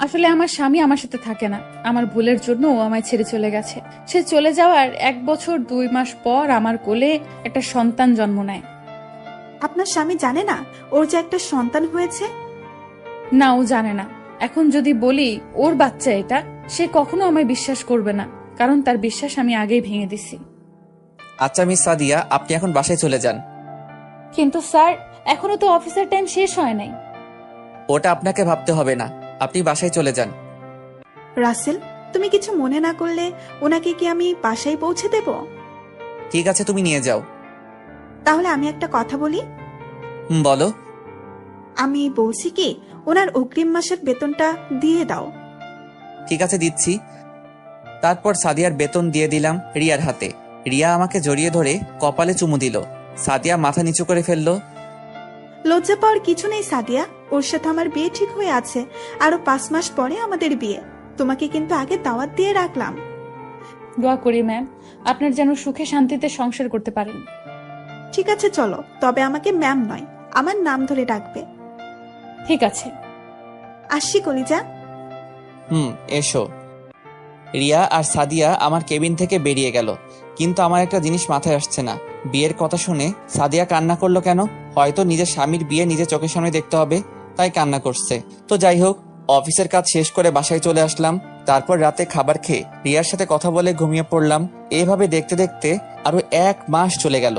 আসলে আমার স্বামী আমার সাথে থাকে না, আমার ভুলের জন্য ও আমায় ছেড়ে চলে গেছে। সে চলে যাওয়ার 1 বছর 2 মাস পর আমার কোলে একটা সন্তান জন্ম নেয়। আপনার স্বামী জানে না ওর যে একটা সন্তান হয়েছে? না, ও জানে না। এখন যদি বলি ওর বাচ্চা এটা, সে কখনো আমায় বিশ্বাস করবে না, কারণ তার বিশ্বাস আমি আগেই ভেঙে দিছি। আচ্ছা মিস সাদিয়া, আপনি এখন বাসায় চলে যান। কিন্তু স্যার, এখনো তো অফিসের টাইম শেষ হয় নাই। ওটা আপনাকে ভাবতে হবে না, আপনি বাসায় চলে যান। রাসেল, তুমি কিছু মনে না করলে ওনাকে কি আমি বাসায় পৌঁছে দেব? ঠিক আছে, তুমি নিয়ে যাও। তাহলে আমি একটা কথা বলি। বলো। আমি বলছি কি, ওনার অগ্রিম মাসের বেতনটা দিয়ে দাও। ঠিক আছে, দিচ্ছি। তারপর সাদিয়ার বেতন দিয়ে দিলাম রিয়ার হাতে। রিয়া আমাকে জড়িয়ে ধরে কপালে চুমু দিল। সাদিয়া মাথা নিচু করে ফেললো। লজ্জা পাওয়ার কিছু নেই সাদিয়া, ওর সাথে আমার বিয়ে ঠিক হয়ে আছে। আরো 5 মাস পরে আমাদের বিয়ে। তোমাকে কিন্তু আগে দাওয়াত দিয়ে রাখলাম। দোয়া করি ম্যাম, আপনার যেন সুখে শান্তিতে সংসার করতে পারেন। ঠিক আছে চলো, তবে আমাকে ম্যাম নয়, আমার নাম ধরে ডাকবে। ঠিক আছে। আসছি কলিজা। এসো। রিয়া আর সাদিয়া আমার কেবিন থেকে বেরিয়ে গেল, কিন্তু আমার একটা জিনিস মাথায় আসছে না। বিয়ের কথা শুনে সাদিয়া কান্না করলো কেন? হয়তো নিজের স্বামীর বিয়ে নিজের চোখের সামনে দেখতে হবে, তাই কান্না করছে। তো যাই হোক, অফিসের কাজ শেষ করে বাসায় চলে আসলাম। তারপর রাতে খাবার খেয়ে রিয়ার সাথে কথা বলে ঘুমিয়ে পড়লাম। এভাবে দেখতে দেখতে আরো 1 মাস চলে গেল।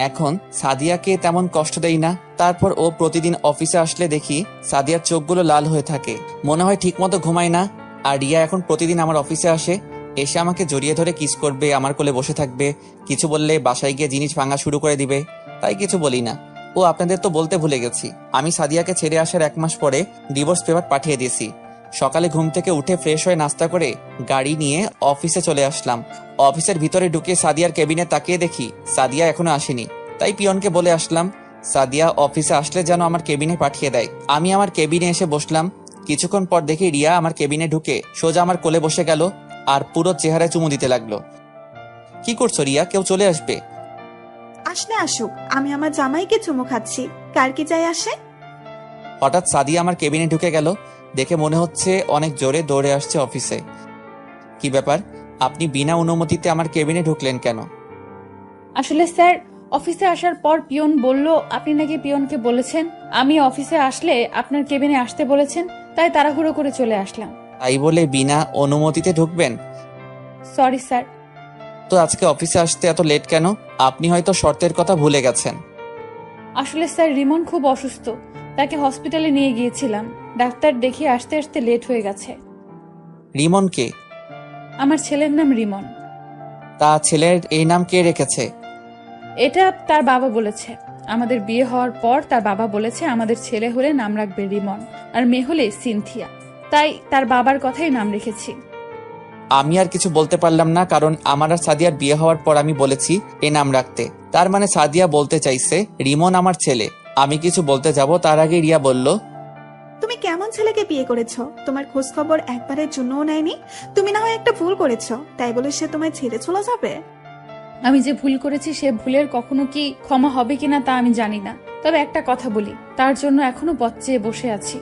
এখন সাদিয়াকে তেমন কষ্ট দেই না। তারপর ও প্রতিদিন অফিসে আসলে দেখি সাদিয়ার চোখগুলো লাল হয়ে থাকে, মনে হয় ঠিকমতো ঘুমায় না। আর রিয়া এখন প্রতিদিন আমার অফিসে আসে, এসে আমাকে জড়িয়ে ধরে কিস করবে, আমার কোলে বসে থাকবে। কিছু বললে বাসায় গিয়ে জিনিস ভাঙা শুরু করে দিবে, তাই কিছু বলি না। ও আপনাদের তো বলতে ভুলে গেছি, আমি সাদিয়াকে ছেড়ে আসার 1 মাস পরে ডিভোর্স পেপার পাঠিয়ে দিয়েছি। সকালে ঘুম থেকে উঠে ফ্রেশ হয়ে নাস্তা করে গাড়ি নিয়ে অফিসে চলে আসলাম। অফিসের ভিতরে ঢুকে সাদিয়ার কেবিনে তাকিয়ে দেখি সাদিয়া এখনো আসেনি, তাই পিয়নকে বলে আসলাম সাদিয়া অফিসে আসলে যেন আমার কেবিনে পাঠিয়ে দেয়। আমি আমার কেবিনে এসে বসলাম। কিছুক্ষণ পর দেখি রিয়া আমার কেবিনে ঢুকে সোজা আমার কোলে বসে গেল আর পুরো চেহারায় চুমু দিতে লাগলো। কি করছো রিয়া? কেউ চলে আসবে। আসলে আসুক, আমি আমার জামাইকে চুমু খাচ্ছি, কার কি যায় আসে। হঠাৎ সাদিয়া আমার কেবিনে ঢুকে গেল, দেখে মনে হচ্ছে অনেক জোরে দৌড়ে আসছে অফিসে। কি ব্যাপার, আপনি বিনা অনুমতিতে আমার কেবিনে ঢুকলেন কেন? আসলে স্যার, অফিসে আসার পর পিয়ন বলল আপনি নাকি পিয়নকে বলেছেন আমি অফিসে আসলে আপনার কেবিনে আসতে বলেছেন, তাই তাড়াহুড়ো করে চলে আসলাম। তাই বলে বিনা অনুমতিতে ঢুকবেন? Sorry sir. তো আজকে অফিসে আসতে এত লেট কেন? আপনি হয়তো শর্তের কথা ভুলে গেছেন। আসলে স্যার, রিমন খুব অসুস্থ, তাকে হসপিটালে নিয়ে গিয়েছিলাম। ডাক্তার দেখিয়ে আসতে আসতে লেট হয়ে গেছে। রিমন কে? আমার ছেলের নাম রিমন। তা ছেলের এই নাম কে রেখেছে? এটা তার বাবা বলেছে। আমাদের বিয়ে হওয়ার পর তার বাবা বলেছে আমাদের ছেলে হলে নাম রাখবে রিমন, আর মেয়ে হলে সিনথিয়া, তাই তার বাবার কথাই নাম রেখেছি। আমি আর কিছু বলতে পারলাম না, কারণ আমার আর সাদিয়ার বিয়ে হওয়ার পর আমি বলেছি এই নাম রাখতে। তার মানে সাদিয়া বলতে চাইছে রিমন আমার ছেলে। আমি কিছু বলতে যাব তার আগে রিয়া বলল, তুমি কেমন ছেলেকে বিয়ে করেছো? তোমার খোঁজ খবর একবারের জন্যও নেয়নি। তুমি না হয় একটা ভুল করেছো, তাই বলে সে তোমায় ছেড়ে চলে যাবে? আমি যে ভুল করেছি সে ভুলের কখনো কি ক্ষমা হবে কিনা তা আমি জানি না, তবে একটা কথা বলি, তার জন্য এখনো পথ চেয়ে বসে আছি।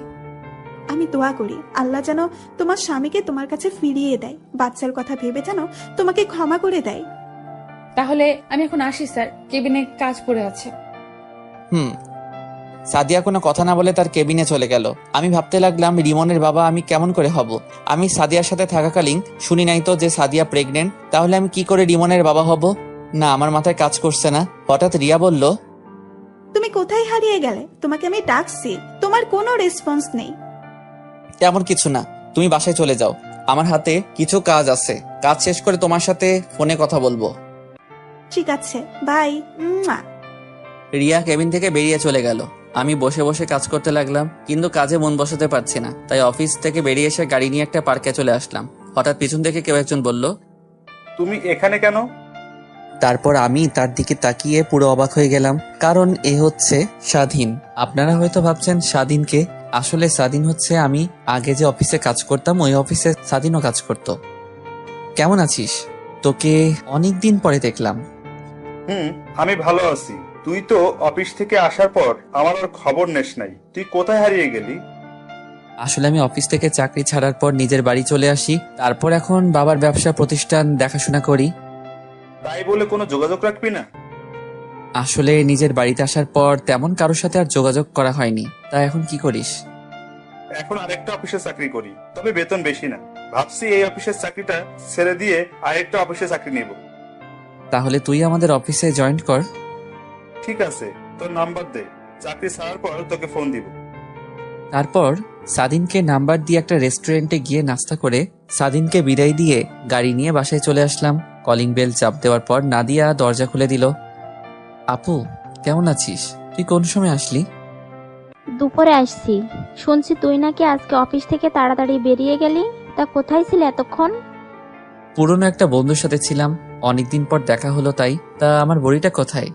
আমি দোয়া করি আল্লাহ যেন তোমার স্বামীকে তোমার কাছে ফিরিয়ে দেয়, বাচ্চার কথা ভেবে যেন তোমাকে ক্ষমা করে দেয়। তাহলে আমি এখন আসি স্যার, কেবিনে কাজ পড়ে আছে। সাদিয়া কোনো কথা না বলে তার কেবিনে চলে গেল। আমি ভাবতে লাগলাম রিমনের বাবা আমি কেমন করে হব? আমি সাদিয়ার সাথে থাকাকালীন শুনি নাই তো যে সাদিয়া প্রেগনেন্ট, তাহলে আমি কি করে রিমনের বাবা হব? না, আমার মাথায় কাজ করছে না। হঠাৎ রিয়া বলল, তুমি কোথায় হারিয়ে গেলে? তোমাকে আমি ডাকছি, তোমার কোনো রেসপন্স নেই। তেমন কিছু না, তুমি বাসায় চলে যাও, আমার হাতে কিছু কাজ আছে, কাজ শেষ করে তোমার সাথে ফোনে কথা বলবো। ঠিক আছে, বাই। রিয়া কেবিন থেকে বেরিয়ে চলে গেল। আমি বসে বসে কাজ করতে লাগলাম, কিন্তু কাজে মন বসাতে পারছি না। তাই অফিস থেকে বেরিয়ে এসে গাড়ি নিয়ে একটা পার্কে চলে আসলাম। হঠাৎ পিছন থেকে কেউ একজন বলল, তুমি এখানে কেন? তারপর আমি তার দিকে তাকিয়ে পুরো অবাক হয়ে গেলাম, কারণ এ হচ্ছে স্বাধীন। আপনারা হয়তো ভাবছেন স্বাধীনকে, আসলে স্বাধীন হচ্ছে আমি আগে যে অফিসে কাজ করতাম ওই অফিসে স্বাধীনও কাজ করত। কেমন আছিস? তোকে অনেকদিন পরে দেখলাম। আমি ভালো আছি। তুই তো অফিস থেকে আসার পর আমার আর খবর নেস নাই। তুই কোথায় হারিয়ে গেলি? আসলে আমি অফিস থেকে চাকরি ছাড়ার পর নিজের বাড়ি চলে আসি, তারপর এখন বাবার ব্যবসা প্রতিষ্ঠান দেখাশোনা করি। তাই বলে কোনো যোগাযোগ রাখবি না? আসলে নিজের বাড়িতে আসার পর তেমন কারোর সাথে আর যোগাযোগ করা হয়নি। তাই এখন কি করিস? এখন আরেকটা অফিসে চাকরি করি, তবে বেতন বেশি না। ভাবছি এই অফিসের চাকরিটা ছেড়ে দিয়ে আরেকটা অফিসে চাকরি নেব। তাহলে তুই আমাদের অফিসে জয়েন কর। ঠিক আছে, তোর নাম্বার দে, চাকরি ছাড়ার পর তোকে ফোন দিব। তারপর সাদিনকে নাম্বার দিয়ে একটা রেস্টুরেন্টে গিয়ে নাস্তা করে সাদিনকে বিদায় দিয়ে গাড়ি নিয়ে বাসায় চলে আসলাম। কলিং বেল চাপ দেওয়ার পর নাদিয়া দরজা খুলে দিল। আপু, কেমন আছিস? তুই কোন সময় আসলি? দুপুরে আসছি। শুনছি তুই নাকি আজকে অফিস থেকে তাড়াতাড়ি বেরিয়ে গেলি। তা কোথায় ছিলে এতক্ষণ? পুরনো একটা বন্ধুর সাথে ছিলাম, অনেকদিন পর দেখা হলো তাই। তা আমার বড়িটা কোথায়?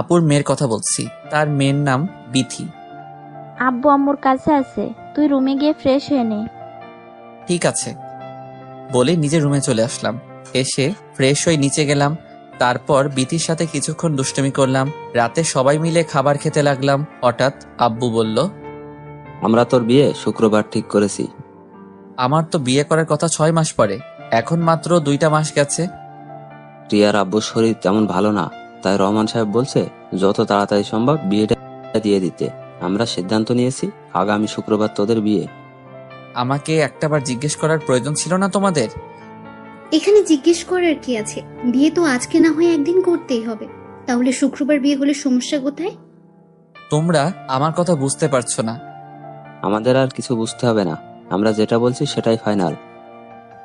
আপুর মেয়ের কথা বলছি, তার মেয়ের নাম বিথি। আব্বু আম্মুর কাছে আছে, তুই রুমে গিয়ে ফ্রেশ হয়ে নে। ঠিক আছে বলে নিজের রুমে চলে আসলাম। এসে ফ্রেশ হয়ে নিচে গেলাম। তারপর বিথির সাথে কিছুক্ষণ দুষ্টুমি করলাম। রাতে সবাই মিলে খাবার খেতে লাগলাম। হঠাৎ আব্বু বলল, আমরা তোর বিয়ে শুক্রবার ঠিক করেছি। আমার তো বিয়ে করার কথা 6 মাস পরে, এখন মাত্র 2টা মাস গেছে। রিয়ার আব্বুর শরীর তেমন ভালো না, তাই রহমান সাহেব বলছে যত তাড়াতাড়ি সম্ভব বিয়েটা দিয়ে দিতে। আমরা সিদ্ধান্ত নিয়েছি আগামী শুক্রবার তোদের বিয়ে। আমাকে একটাবার জিজ্ঞেস করার প্রয়োজন ছিল না তোমাদের? এখানে জিজ্ঞেস করার কি আছে? বিয়ে তো আজকে না হয়ে একদিন করতেই হবে। তাহলে শুক্রবার বিয়ে হলে সমস্যা কোথায়? তোমরা আমার কথা বুঝতে পারছো না। আমাদের আর কিছু বুঝতে হবে না, আমরা যেটা বলছি সেটাই ফাইনাল।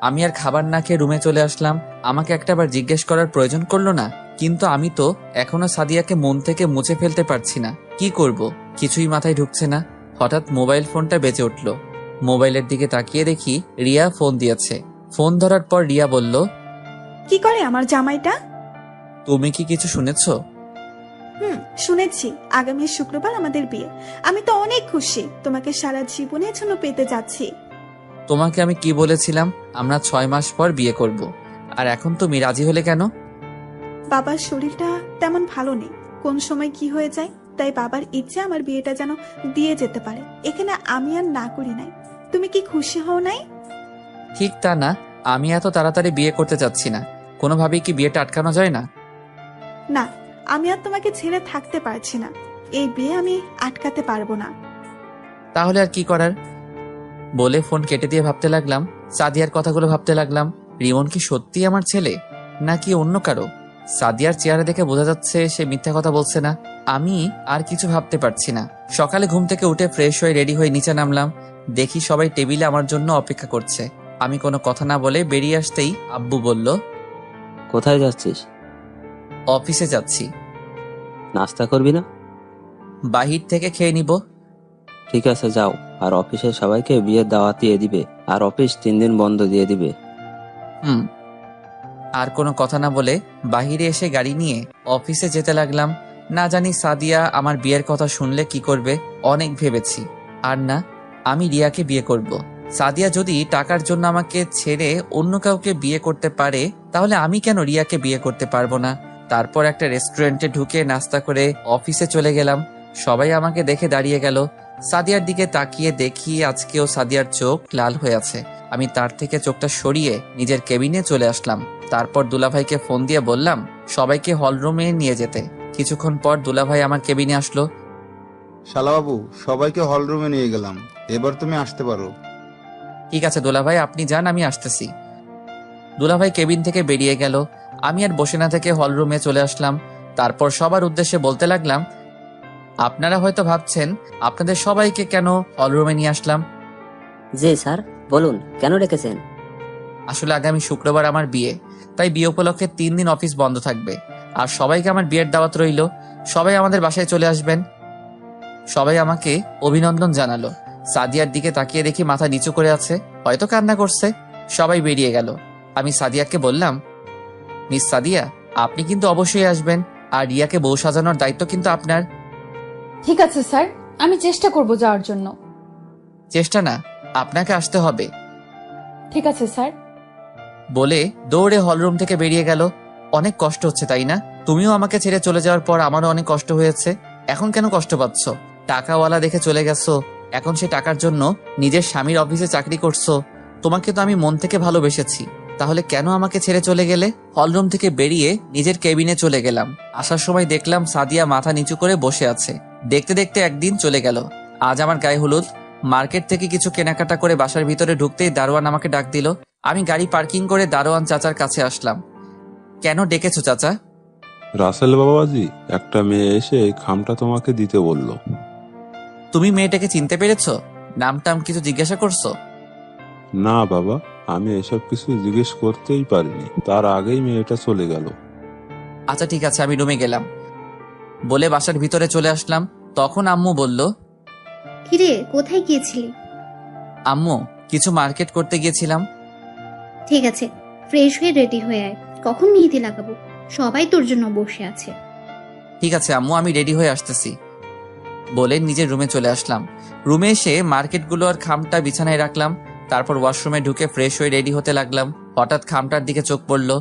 আমি আর খাবার না খেয়ে রুমে চলে আসলাম। আমাকে একটাবার জিজ্ঞেস করার প্রয়োজন করলো না, কিন্তু আমি তো এখনো সাদিয়াকে মন থেকে মুছে ফেলতে পারছি না। কি করব কিছুই মাথায় ঢুকছে না। হঠাৎ মোবাইল ফোনটা বেজে উঠল। মোবাইলের দিকে তাকিয়ে দেখি রিয়া ফোন দিয়েছে। ফোন ধরার পর রিয়া বলল, কি করে আমার জামাইটা? তুমি কি কিছু শুনেছো? শুনেছি, আগামী শুক্রবার আমাদের বিয়ে। আমি তো অনেক খুশি, তোমাকে সারা জীবনের জন্য পেতে যাচ্ছি। তোমাকে আমি কি বলেছিলাম? আমরা 6 মাস পর বিয়ে করব। আর এখন তুমি রাজি হলে কেন? বাবার শরীরটা তেমন ভালো নেই, কোন সময় কি হয়ে যায়, তাই বাবার ইচ্ছে আমার বিয়েটা যেন দিয়ে যেতে পারে। এখানে আমি আর না করি নাই। তুমি কি খুশি হও নাই? ঠিক তা না, আমি এত তাড়াতাড়ি বিয়ে করতে চাচ্ছি না। কোনোভাবেই কি বিয়েটা আটকানো যায় না? না, আমি আর তোমাকে ছেড়ে থাকতে পারছি না। এই বিয়ে আমি আটকাতে পারবো না। তাহলে আর কি করার? বলে ফোন কেটে দিয়ে ভাবতে লাগলাম, সাদিয়ার কথাগুলো ভাবতে লাগলাম। রিমন কি সত্যি আমার ছেলে নাকি অন্য কারো? সাদিয়ার চেহারা দেখে বোঝা যাচ্ছে সে মিথ্যা কথা বলছে না। আমি আর কিছু ভাবতে পারছি না। সকালে ঘুম থেকে উঠে ফ্রেশ হয়ে রেডি হয়ে নিচে নামলাম। দেখি সবাই টেবিলে আমার জন্য অপেক্ষা করছে। আমি কোনো কথা না বলে বেরিয়ে আসতেই আব্বু বলল, কোথায় যাচ্ছিস? অফিসে যাচ্ছি। নাস্তা করবি না? বাহির থেকে খেয়ে নিব। ঠিক আছে যাও, আর অফিসের সবাইকে বিয়ের দাওয়াত দিয়ে দিবে, আর অফিস 3 দিন বন্ধ দিয়ে দিবে। আর কোনো কথা না বলে বাহিরে এসে গাড়ি নিয়ে অফিসে যেতে লাগলাম। না জানি সাদিয়া আমার বিয়ের কথা শুনলে কি করবে। অনেক ভেবেছি, আর না, আমি রিয়াকে বিয়ে করব। সাদিয়া যদি টাকার জন্য আমাকে ছেড়ে অন্য কাউকে বিয়ে করতে পারে, তাহলে আমি কেন রিয়াকে বিয়ে করতে পারবো না? তারপর একটা রেস্টুরেন্টে ঢুকে নাস্তা করে অফিসে চলে গেলাম। সবাই আমাকে দেখে দাঁড়িয়ে গেল। সাদিয়ার দিকে তাকিয়ে দেখি আজকেও সাদিয়ার চোখ লাল হয়ে আছে। আমি তার থেকে চোখটা সরিয়ে নিজের কেবিনে চলে আসলাম। তারপর দুলাভাইকে ফোন দিয়ে বললাম সবাইকে হলরুমে নিয়ে যেতে। কিছুক্ষণ পর দুলাভাই আমার কেবিনে আসলো। শালাবাবু, সবাইকে হল রুমে নিয়ে গেলাম, এবার তুমি আসতে পারো। ঠিক আছে দুলাভাই, আপনি যান, আমি আসতেছি। দুলাভাই কেবিন থেকে বেরিয়ে গেল। আমি আর বসে না থেকে হলরুমে চলে আসলাম। তারপর সবার উদ্দেশ্যে বলতে লাগলাম, আপনারা হয়তো ভাবছেন আপনাদের সবাইকে কেন হলরুমে নিয়ে আসলাম। জি স্যার, বলুন কেন রেখেছেন? আসলে আগামী শুক্রবার আমার বিয়ে, তাই বিয়ে উপলক্ষে 3 দিন অফিস বন্ধ থাকবে। আর সবাইকে আমার বিয়ের দাওয়াত রইল, সবাই আমাদের বাসায় চলে আসবেন। সবাই আমাকে অভিনন্দন জানালো। সাদিয়ার দিকে তাকিয়ে দেখি মাথা নিচু করে আছে, হয়তো কান্না করছে। সবাই বেরিয়ে গেল। আমি সাদিয়াকে বললাম, মিস সাদিয়া, আপনি কিন্তু অবশ্যই আসবেন, আর রিয়াকে বউ সাজানোর দায়িত্ব কিন্তু আপনার। ঠিক আছে স্যার, আমি চেষ্টা করব যাওয়ার জন্য। চেষ্টা না, আপনাকে আসতে হবে ঠিক আছে স্যার। বলে দৌড়ে হলরুম থেকে বেরিয়ে গেল। অনেক কষ্ট হচ্ছে তাই না? তুমিও আমাকে ছেড়ে চলে যাওয়ার পর আমারও অনেক কষ্ট হয়েছে। এখন কেন কষ্ট পাচ্ছ? টাকাওয়ালা দেখে চলে গেছো, এখন সে টাকার জন্য নিজের স্বামীর অফিসে চাকরি করছো। তোমাকে তো আমি মন থেকে ভালোবেসেছি, তাহলে কেন আমাকে ছেড়ে চলে গেলে? হলরুম থেকে বেরিয়ে নিজের কেবিনে চলে গেলাম। আসার সময় দেখলাম সাদিয়া মাথা নিচু করে বসে আছে। দেখতে দেখতে একদিন চলে গেল। আজ আমার গায়ে হলুদ। মার্কেট থেকে কিছু কেনাকাটা করে বাসার ভিতরে ঢুকতেই দারোয়ান আমাকে ডাক দিল। আমি গাড়ি পার্কিং করে দারোয়ান চাচার কাছে আসলাম। কেন ডেকেছো চাচা? রাসেল বাবাজি, একটা মেয়ে এসে এই খামটা তোমাকে দিতে বলল। তুমি মেয়েটাকে চিনতে পেরেছো? নাম টাম কিছু জিজ্ঞাসা করছো? না বাবা, আমি এসব কিছু জিজ্ঞেস করতেই পারিনি, তার আগেই মেয়েটা চলে গেল। আচ্ছা ঠিক আছে, আমি রুমে গেলাম বলে বাসার ভিতরে চলে আসলাম। তখন আম্মু বলল, কিরে, কোথায় গিয়েছিলি? আম্মু, কিছু মার্কেট করতে গিয়েছিলাম। ঠিক আছে, ফ্রেশ হয়ে রেডি হয়ে আয়, কখন মেহেদি লাগাবো? সবাই তোর জন্য বসে আছে। ঠিক আছে আম্মু, আমি রেডি হয়ে আসতেছি বলে নিজের রুমে চলে আসলাম। রুমে এসে মার্কেটগুলো আর খামটা বিছানায় রাখলাম। তারপর ওয়াশরুমে ঢুকে ফ্রেশ হয়ে রেডি হতে লাগলাম। হঠাৎ খামটার দিকে চোখ পড়লো।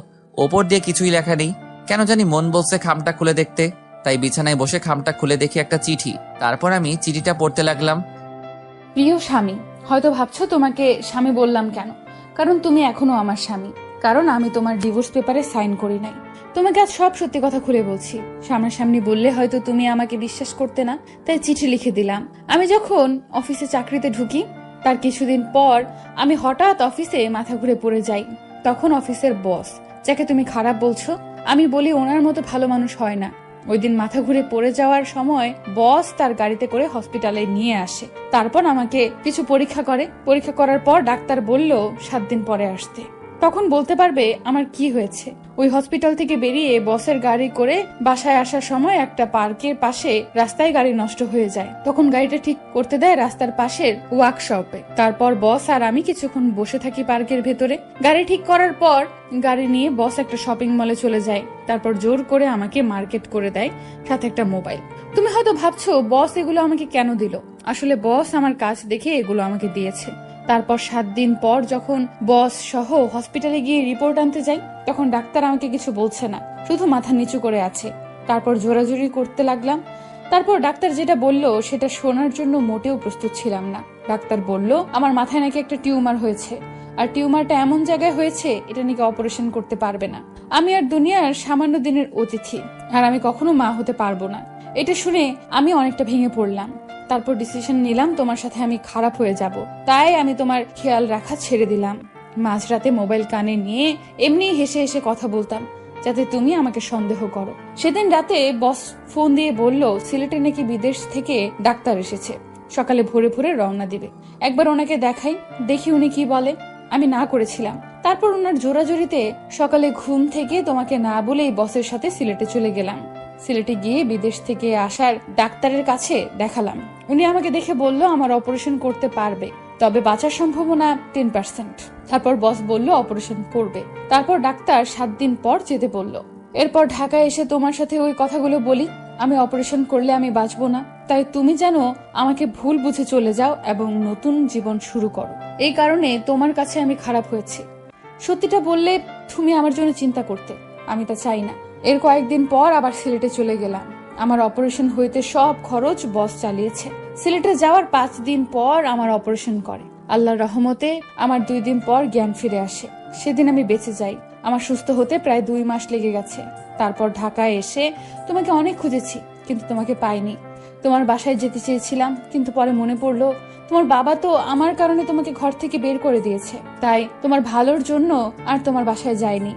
ওপর দিয়ে কিছুই লেখা নেই, কেন জানি মন বলছে খামটা খুলে দেখতে। তাই বিছানায় বসে খামটা খুলে দেখি একটা চিঠি। তারপর আমি চিঠিটা পড়তে লাগলাম। প্রিয় স্বামী, হয়তো ভাবছো তোমাকে স্বামী বললাম কেন, কারণ তুমি এখনো আমার স্বামী। কারণ আমি তোমার ডিভোর্স পেপারে সাইন করি নাই। তোমাকে আজ সব সত্যি কথা খুলে বলছি। সামনাসামনি বললে হয়তো তুমি আমাকে বিশ্বাস করতে না, তাই চিঠি লিখে দিলাম। আমি যখন অফিসে চাকরিতে ঢুকি তার কিছুদিন পর আমি হঠাৎ অফিসে মাথা ঘুরে পড়ে যাই। তখন অফিসের বস, যাকে তুমি খারাপ বলছো, আমি বলি ওনার মতো ভালো মানুষ হয় না। ওই দিন মাথা ঘুরে পড়ে যাওয়ার সময় বস তার গাড়িতে করে হসপিটালে নিয়ে আসে। তারপর আমাকে কিছু পরীক্ষা করে। পরীক্ষা করার পর ডাক্তার বলল 7 দিন পরে আসতে। তখন বলতে পারবে আমার কি হয়েছে। ওই হসপিটাল থেকে বেরিয়ে বসের গাড়ি করে বাসায় আসার সময় একটা পার্কের পাশে রাস্তায় গাড়ি নষ্ট হয়ে যায়। তখন গাড়িটা ঠিক করতে দেয় রাস্তার পাশের ওয়ার্কশপে। তারপর বস আর আমি কিছুক্ষণ বসে থাকি পার্কের ভেতরে। গাড়ি ঠিক করার পর গাড়ি নিয়ে বস একটা শপিং মলে চলে যায়। তারপর জোর করে আমাকে মার্কেট করে দেয়, সাথে একটা মোবাইল। তুমি হয়তো ভাবছো বস এগুলো আমাকে কেন দিল। আসলে বস আমার কাজ দেখে এগুলো আমাকে দিয়েছে। তারপর 7 দিন পর যখন বস সহ হসপিটালে গিয়ে রিপোর্ট আনতে যাই, তখন ডাক্তার আমাকে কিছু বলছে না, শুধু মাথা নিচু করে আছে। তারপর জোরাজোরি করতে লাগলাম। তারপর ডাক্তার যেটা বলল সেটা শোনার জন্য মোটেও প্রস্তুত ছিলাম না। ডাক্তার বলল আমার মাথায় নাকি একটা টিউমার হয়েছে, আর টিউমারটা এমন জায়গায় হয়েছে এটা নাকি অপারেশন করতে পারবে না। আমি আর দুনিয়ার সামান্য দিনের অতিথি, আর আমি কখনো মা হতে পারবো না। এটা শুনে আমি অনেকটা ভেঙে পড়লাম। তারপর ডিসিশন নিলাম তোমার সাথে আমি খারাপ হয়ে যাব, তাই আমি তোমার খেয়াল রাখা ছেড়ে দিলাম। মাঝরাতে মোবাইল কানে নিয়ে এমনি হেসে হেসে কথা বলতাম, যাতে তুমি আমাকে সন্দেহ করো। সেদিন রাতে বস ফোন দিয়ে বলল সিলেটে নাকি বিদেশ থেকে ডাক্তার এসেছে, সকালে ভোরে ভোরে রওনা দিবে। একবার ওনাকে দেখাই, দেখি উনি কি বলে। আমি না করেছিলাম। তারপর ওনার জোরাজোরিতে সকালে ঘুম থেকে তোমাকে না বলেই বসের সাথে সিলেটে চলে গেলাম। সিলেটে গিয়ে বিদেশ থেকে আসার ডাক্তারের কাছে দেখালাম। উনি আমাকে দেখে বলল আমার অপারেশন করতে পারবে, তবে বাঁচার সম্ভাবনা 10%। তারপর বস বলল অপারেশন করবে। তারপর ডাক্তার 7 দিন পর যেতে বলল। এরপর ঢাকায় এসে তোমার সাথে ওই কথাগুলো বলি, আমি অপারেশন করলে আমি বাঁচবো না, তাই তুমি যেন আমাকে ভুল বুঝে চলে যাও এবং নতুন জীবন শুরু করো। এই কারণে তোমার কাছে আমি খারাপ হয়েছি। সত্যিটা বললে তুমি আমার জন্য চিন্তা করতে, আমি তা চাই না। এর কয়েকদিন পর আবার সিলেটে চলে গেলাম। আমার অপারেশন হইতে সব খরচ বস চালিয়েছে। সিলেটে যাওয়ার 5 দিন পর আমার অপারেশন করে। আল্লাহর রহমতে আমার 2 দিন পর জ্ঞান ফিরে আসে। সেদিন আমি বেঁচে যাই। আমার সুস্থ হতে প্রায় 2 মাস লেগে গেছে। তারপর ঢাকায় এসে তোমাকে অনেক খুঁজেছি, কিন্তু তোমাকে পাইনি। তোমার বাসায় যেতে চেয়েছিলাম, কিন্তু পরে মনে পড়লো তোমার বাবা তো আমার কারণে তোমাকে ঘর থেকে বের করে দিয়েছে, তাই তোমার ভালোর জন্য আর তোমার বাসায় যাইনি।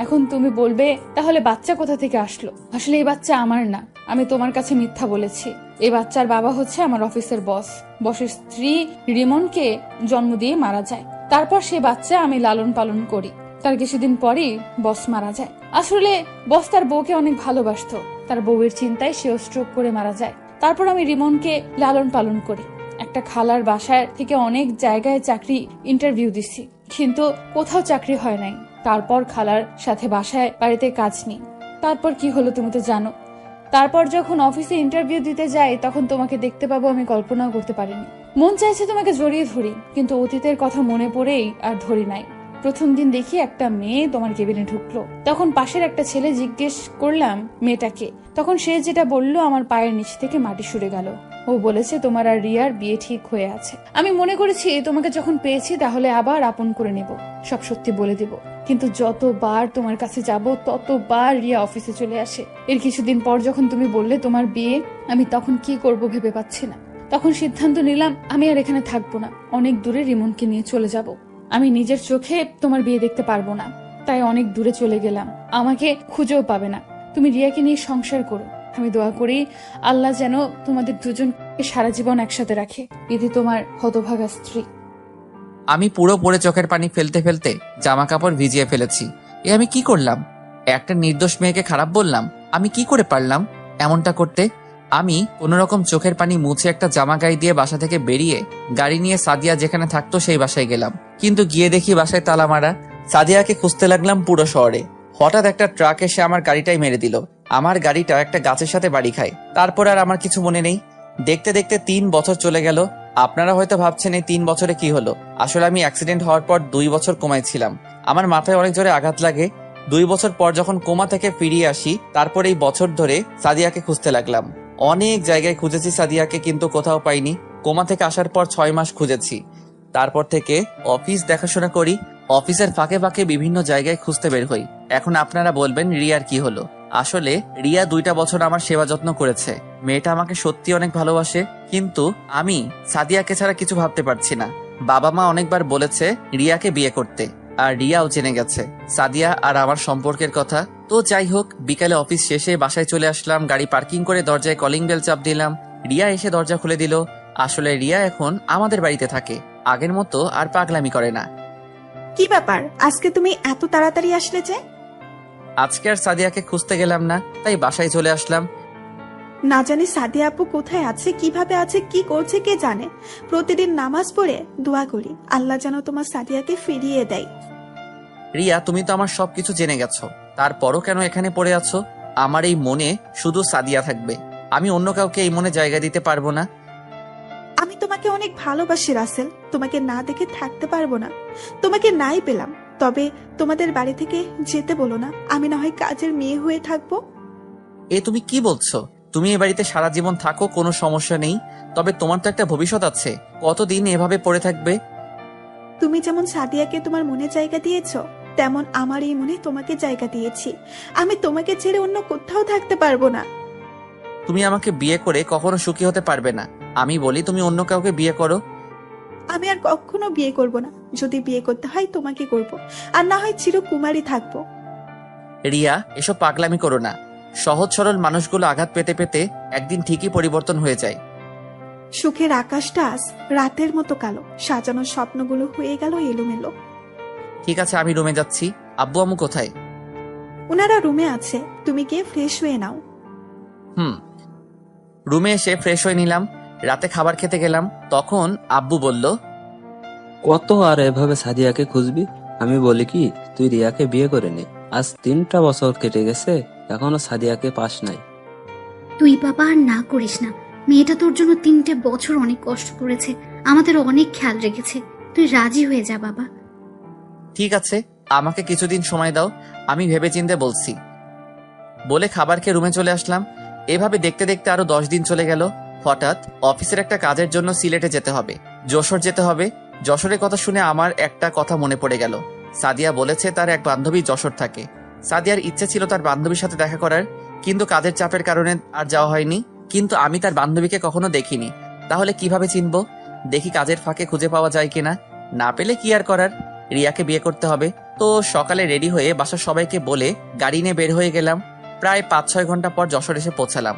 এখন তুমি বলবে তাহলে বাচ্চা কোথা থেকে আসলো? আসলে এই বাচ্চা আমার না, আমি তোমার কাছে মিথ্যা বলেছি। এই বাচ্চার বাবা হচ্ছে আমার অফিসের বস। বসের স্ত্রী রিমনকে জন্ম দিয়ে মারা যায়। তারপর সে বাচ্চা আমি লালন পালন করি। তার কিছুদিন পরই বস মারা যায়। আসলে বস তার বউকে অনেক ভালোবাসতো, তার বউয়ের চিন্তায় সেও স্ট্রোক করে মারা যায়। তারপর আমি রিমনকে লালন পালন করি। একটা খালার বাসায় থেকে অনেক জায়গায় চাকরি ইন্টারভিউ দিছি, কিন্তু কোথাও চাকরি হয় নাই। তারপর খালার সাথে বাসায় বাড়িতে কাজ নেই। তারপর কি হলো তুমি তো জানো। তারপর যখন অফিসে ইন্টারভিউ দিতে যাই তখন তোমাকে দেখতে পাবো আমি কল্পনাও করতে পারিনি। মন চাইছে তোমাকে জড়িয়ে ধরি, কিন্তু অতীতের কথা মনে পড়েই আর ধরি নাই। প্রথম দিন দেখি একটা মেয়ে তোমার কেবিনে ঢুকলো, তখন পাশের একটা ছেলে জিজ্ঞেস করলাম মেয়েটাকে, তখন সে যেটা বললো আমার পায়ের নিচ থেকে মাটি সরে গেল। ও বলেছে তোমার আর রিয়ার বিয়ে ঠিক হয়ে আছে। আমি মনে করেছি তোমাকে যখন পেয়েছি তাহলে আবার আপন করে নেব, সব সত্যি বলে দেব। কিন্তু যতবার তোমার কাছে যাব ততবার রিয়া অফিসে চলে আসে। এর কিছুদিন পর যখন তুমি বললে তোমার বিয়ে, আমি তখন কি করব ভেবে পাচ্ছি না। তখন সিদ্ধান্ত নিলাম আমি আর এখানে থাকবো না, অনেক দূরে রিমনকে নিয়ে চলে যাব। আমি নিজের চোখে তোমার বিয়ে দেখতে পারবো না, তাই অনেক দূরে চলে গেলাম। আমাকে খুঁজেও পাবে না। তুমি রিয়াকে নিয়ে সংসার করো। আমি দোয়া করি আল্লাহ যেন তোমাদের দুজনকে সারা জীবন একসাথে রাখে। বিধি তোমার হতভাগা স্ত্রী। আমি পুরো পড়ে চোখের পানি ফেলতে ফেলতে জামা কাপড় ভিজিয়ে ফেলেছি। এ আমি কি করলাম? একটা নির্দোষ মেয়েকে খারাপ বললাম? আমি কি করে পারলাম এমনটা করতে? আমি কোনোরকম চোখের পানি মুছে একটা জামা গায়ে দিয়ে বাসা থেকে বেরিয়ে গাড়ি নিয়ে সাদিয়া যেখানে থাকতো সেই বাসায় গেলাম। কিন্তু গিয়ে দেখি বাসায় তালা মারা। সাদিয়াকে খুঁজতে লাগলাম পুরো শহরে। হঠাৎ একটা ট্রাক এসে আমার গাড়িটাই মেরে দিল। আমার গাড়িটা একটা গাছের সাথে বাড়ি খায়। তারপর আর আমার কিছু মনে নেই। দেখতে দেখতে 3 বছর চলে গেল। আপনারা হয়তো ভাবছেন এই 3 বছরে কি হলো। আসলে আমি অ্যাক্সিডেন্ট হওয়ার পর 2 বছর কোমায় ছিলাম। আমার মাথায় অনেক জোরে আঘাত লাগে। 2 বছর পর যখন কোমা থেকে ফিরিয়ে আসি, তারপর এই বছর ধরে সাদিয়াকে খুঁজতে লাগলাম। অনেক জায়গায় খুঁজেছি সাদিয়াকে, কিন্তু কোথাও পাইনি। কোমা থেকে আসার পর 6 মাস খুঁজেছি। তারপর থেকে অফিস দেখাশোনা করি, অফিসের ফাঁকে ফাঁকে বিভিন্ন জায়গায় খুঁজতে বের হই। এখন আপনারা বলবেন রিয়ার কি হলো। আসলে রিয়া 2টা বছর আমার সেবা যত্ন করেছে। মেয়েটা আমাকে সত্যি অনেক ভালোবাসে, কিন্তু আমি সাদিয়াকে ছাড়া কিছু ভাবতে পারছি না। বাবা মা অনেকবার বলেছে রিয়াকে বিয়ে করতে, আর রিয়াও জেনে গেছে সাদিয়া আর আমার সম্পর্কের কথা। তো যাই হোক, বিকালে অফিস শেষে বাসায় চলে আসলাম। গাড়ি পার্কিং করে দরজায় কলিং বেল চাপ দিলাম। রিয়া এসে দরজা খুলে দিল। আসলে রিয়া এখন আমাদের বাড়িতে থাকে, আগের মতো আর পাগলামি করে না। কি ব্যাপার, আজকে তুমি এত তাড়াতাড়ি আসলে যে? আজকে আর সাদিয়াকে খুঁজতে গেলাম না, তাই বাসায় চলে আসলাম। না জানি সাদিয়া আপু কোথায় আছে, কিভাবে আছে, কি করছে কে জানে। প্রতিদিন নামাজ পড়ে দোয়া করি আল্লাহ যেন তোমার সাদিয়াকে ফিরিয়ে দেয়। রিয়া, তুমি তো আমার সবকিছু জেনে গেছো, তারপরও কেন এখানে পড়ে আছো? আমার এই মনে শুধু সাদিয়া থাকবে, আমি অন্য কাউকে এই মনে জায়গা দিতে পারবো না। আমি তোমাকে অনেক ভালোবাসি রাসেল, তোমাকে না দেখে থাকতে পারবো না। তোমাকে নাই পেলাম, তবে তোমাদের বাড়ি থেকে যেতে বলো না, আমি না হয় কাজের মেয়ে হয়ে থাকবো। এ তুমি কি বলছো? তুমি এ বাড়িতে সারা জীবন থাকো, কোনো সমস্যা নেই, তবে তোমার তো একটা ভবিষ্যৎ আছে। কতদিন এভাবে পড়ে থাকবে? তুমি যেমন সাদিয়াকে তোমার মনে জায়গা দিয়েছো, তেমন আমার এই মনে তোমাকে জায়গা দিয়েছি। আমি তোমাকে ছেড়ে অন্য কোথাও থাকতে পারবো না। তুমি আমাকে বিয়ে করে কখনো সুখী হতে পারবে না। আমি বলি তুমি অন্য কাউকে বিয়ে করো। আমি আর কখনো বিয়ে করব না। যদি বিয়ে করতে হয় তোমাকে করব, আর না হয় চিরকুমারী থাকবো। রিয়া, এসব পাগলামি করো না। সহজ সরল মানুষগুলো আঘাত পেতে পেতে একদিন ঠিকই পরিবর্তন হয়ে যায়। সুখের আকাশটা আজ রাতের মতো কালো, সাজানো স্বপ্নগুলো হয়ে গেল এলোমেলো। ঠিক আছে, আমি রুমে যাচ্ছি। আব্বু আম্মু কোথায়? ওনারা রুমে আছে, তুমি গিয়ে ফ্রেশ হয়ে নাও। রুমে এসে ফ্রেশ হয়ে নিলাম। রাতে খাবার খেতে গেলাম, তখন আব্বু বলল, কত আর এভাবে সাদিয়াকে খুঁজবি? আমি বলি কি, তুই রিয়াকে বিয়ে করে নে। আজ 3টা বছর কেটে গেছে, এখনো সাদিয়াকে পাস নাই। তুই বাবা আর না করিস না। মেয়েটা তোর জন্য 3টে বছর অনেক কষ্ট করেছে, আমাদের অনেক খেয়াল রেখেছে। তুই রাজি হয়ে যা বাবা। ঠিক আছে, আমাকে কিছুদিন সময় দাও, আমি ভেবেচিন্তে বলছি। বলে খাবার খেয়ে রুমে চলে আসলাম। এভাবে দেখতে দেখতে আরো 10 দিন চলে গেল। হঠাৎ অফিসের একটা কাজের জন্য সিলেটে যেতে হবে, যশোর যেতে হবে। যশোরের কথা শুনে আমার একটা কথা মনে পড়ে গেল। সাদিয়া বলেছে তার এক বান্ধবী যশোর থাকে। সাদিয়ার ইচ্ছে ছিল তার বান্ধবীর সাথে দেখা করার, কিন্তু কাজের চাপের কারণে আর যাওয়া হয়নি। কিন্তু আমি তার বান্ধবীকে কখনো দেখিনি, তাহলে কিভাবে চিনবো? দেখি কাজের ফাঁকে খুঁজে পাওয়া যায় কিনা। না পেলে কি আর করার, রিয়াকে বিয়ে করতে হবে। তো সকালে রেডি হয়ে বাসার সবাইকে বলে গাড়ি নিয়ে বের হয়ে গেলাম। প্রায় 5-6 ঘন্টা পর যশোর এসে পৌঁছালাম।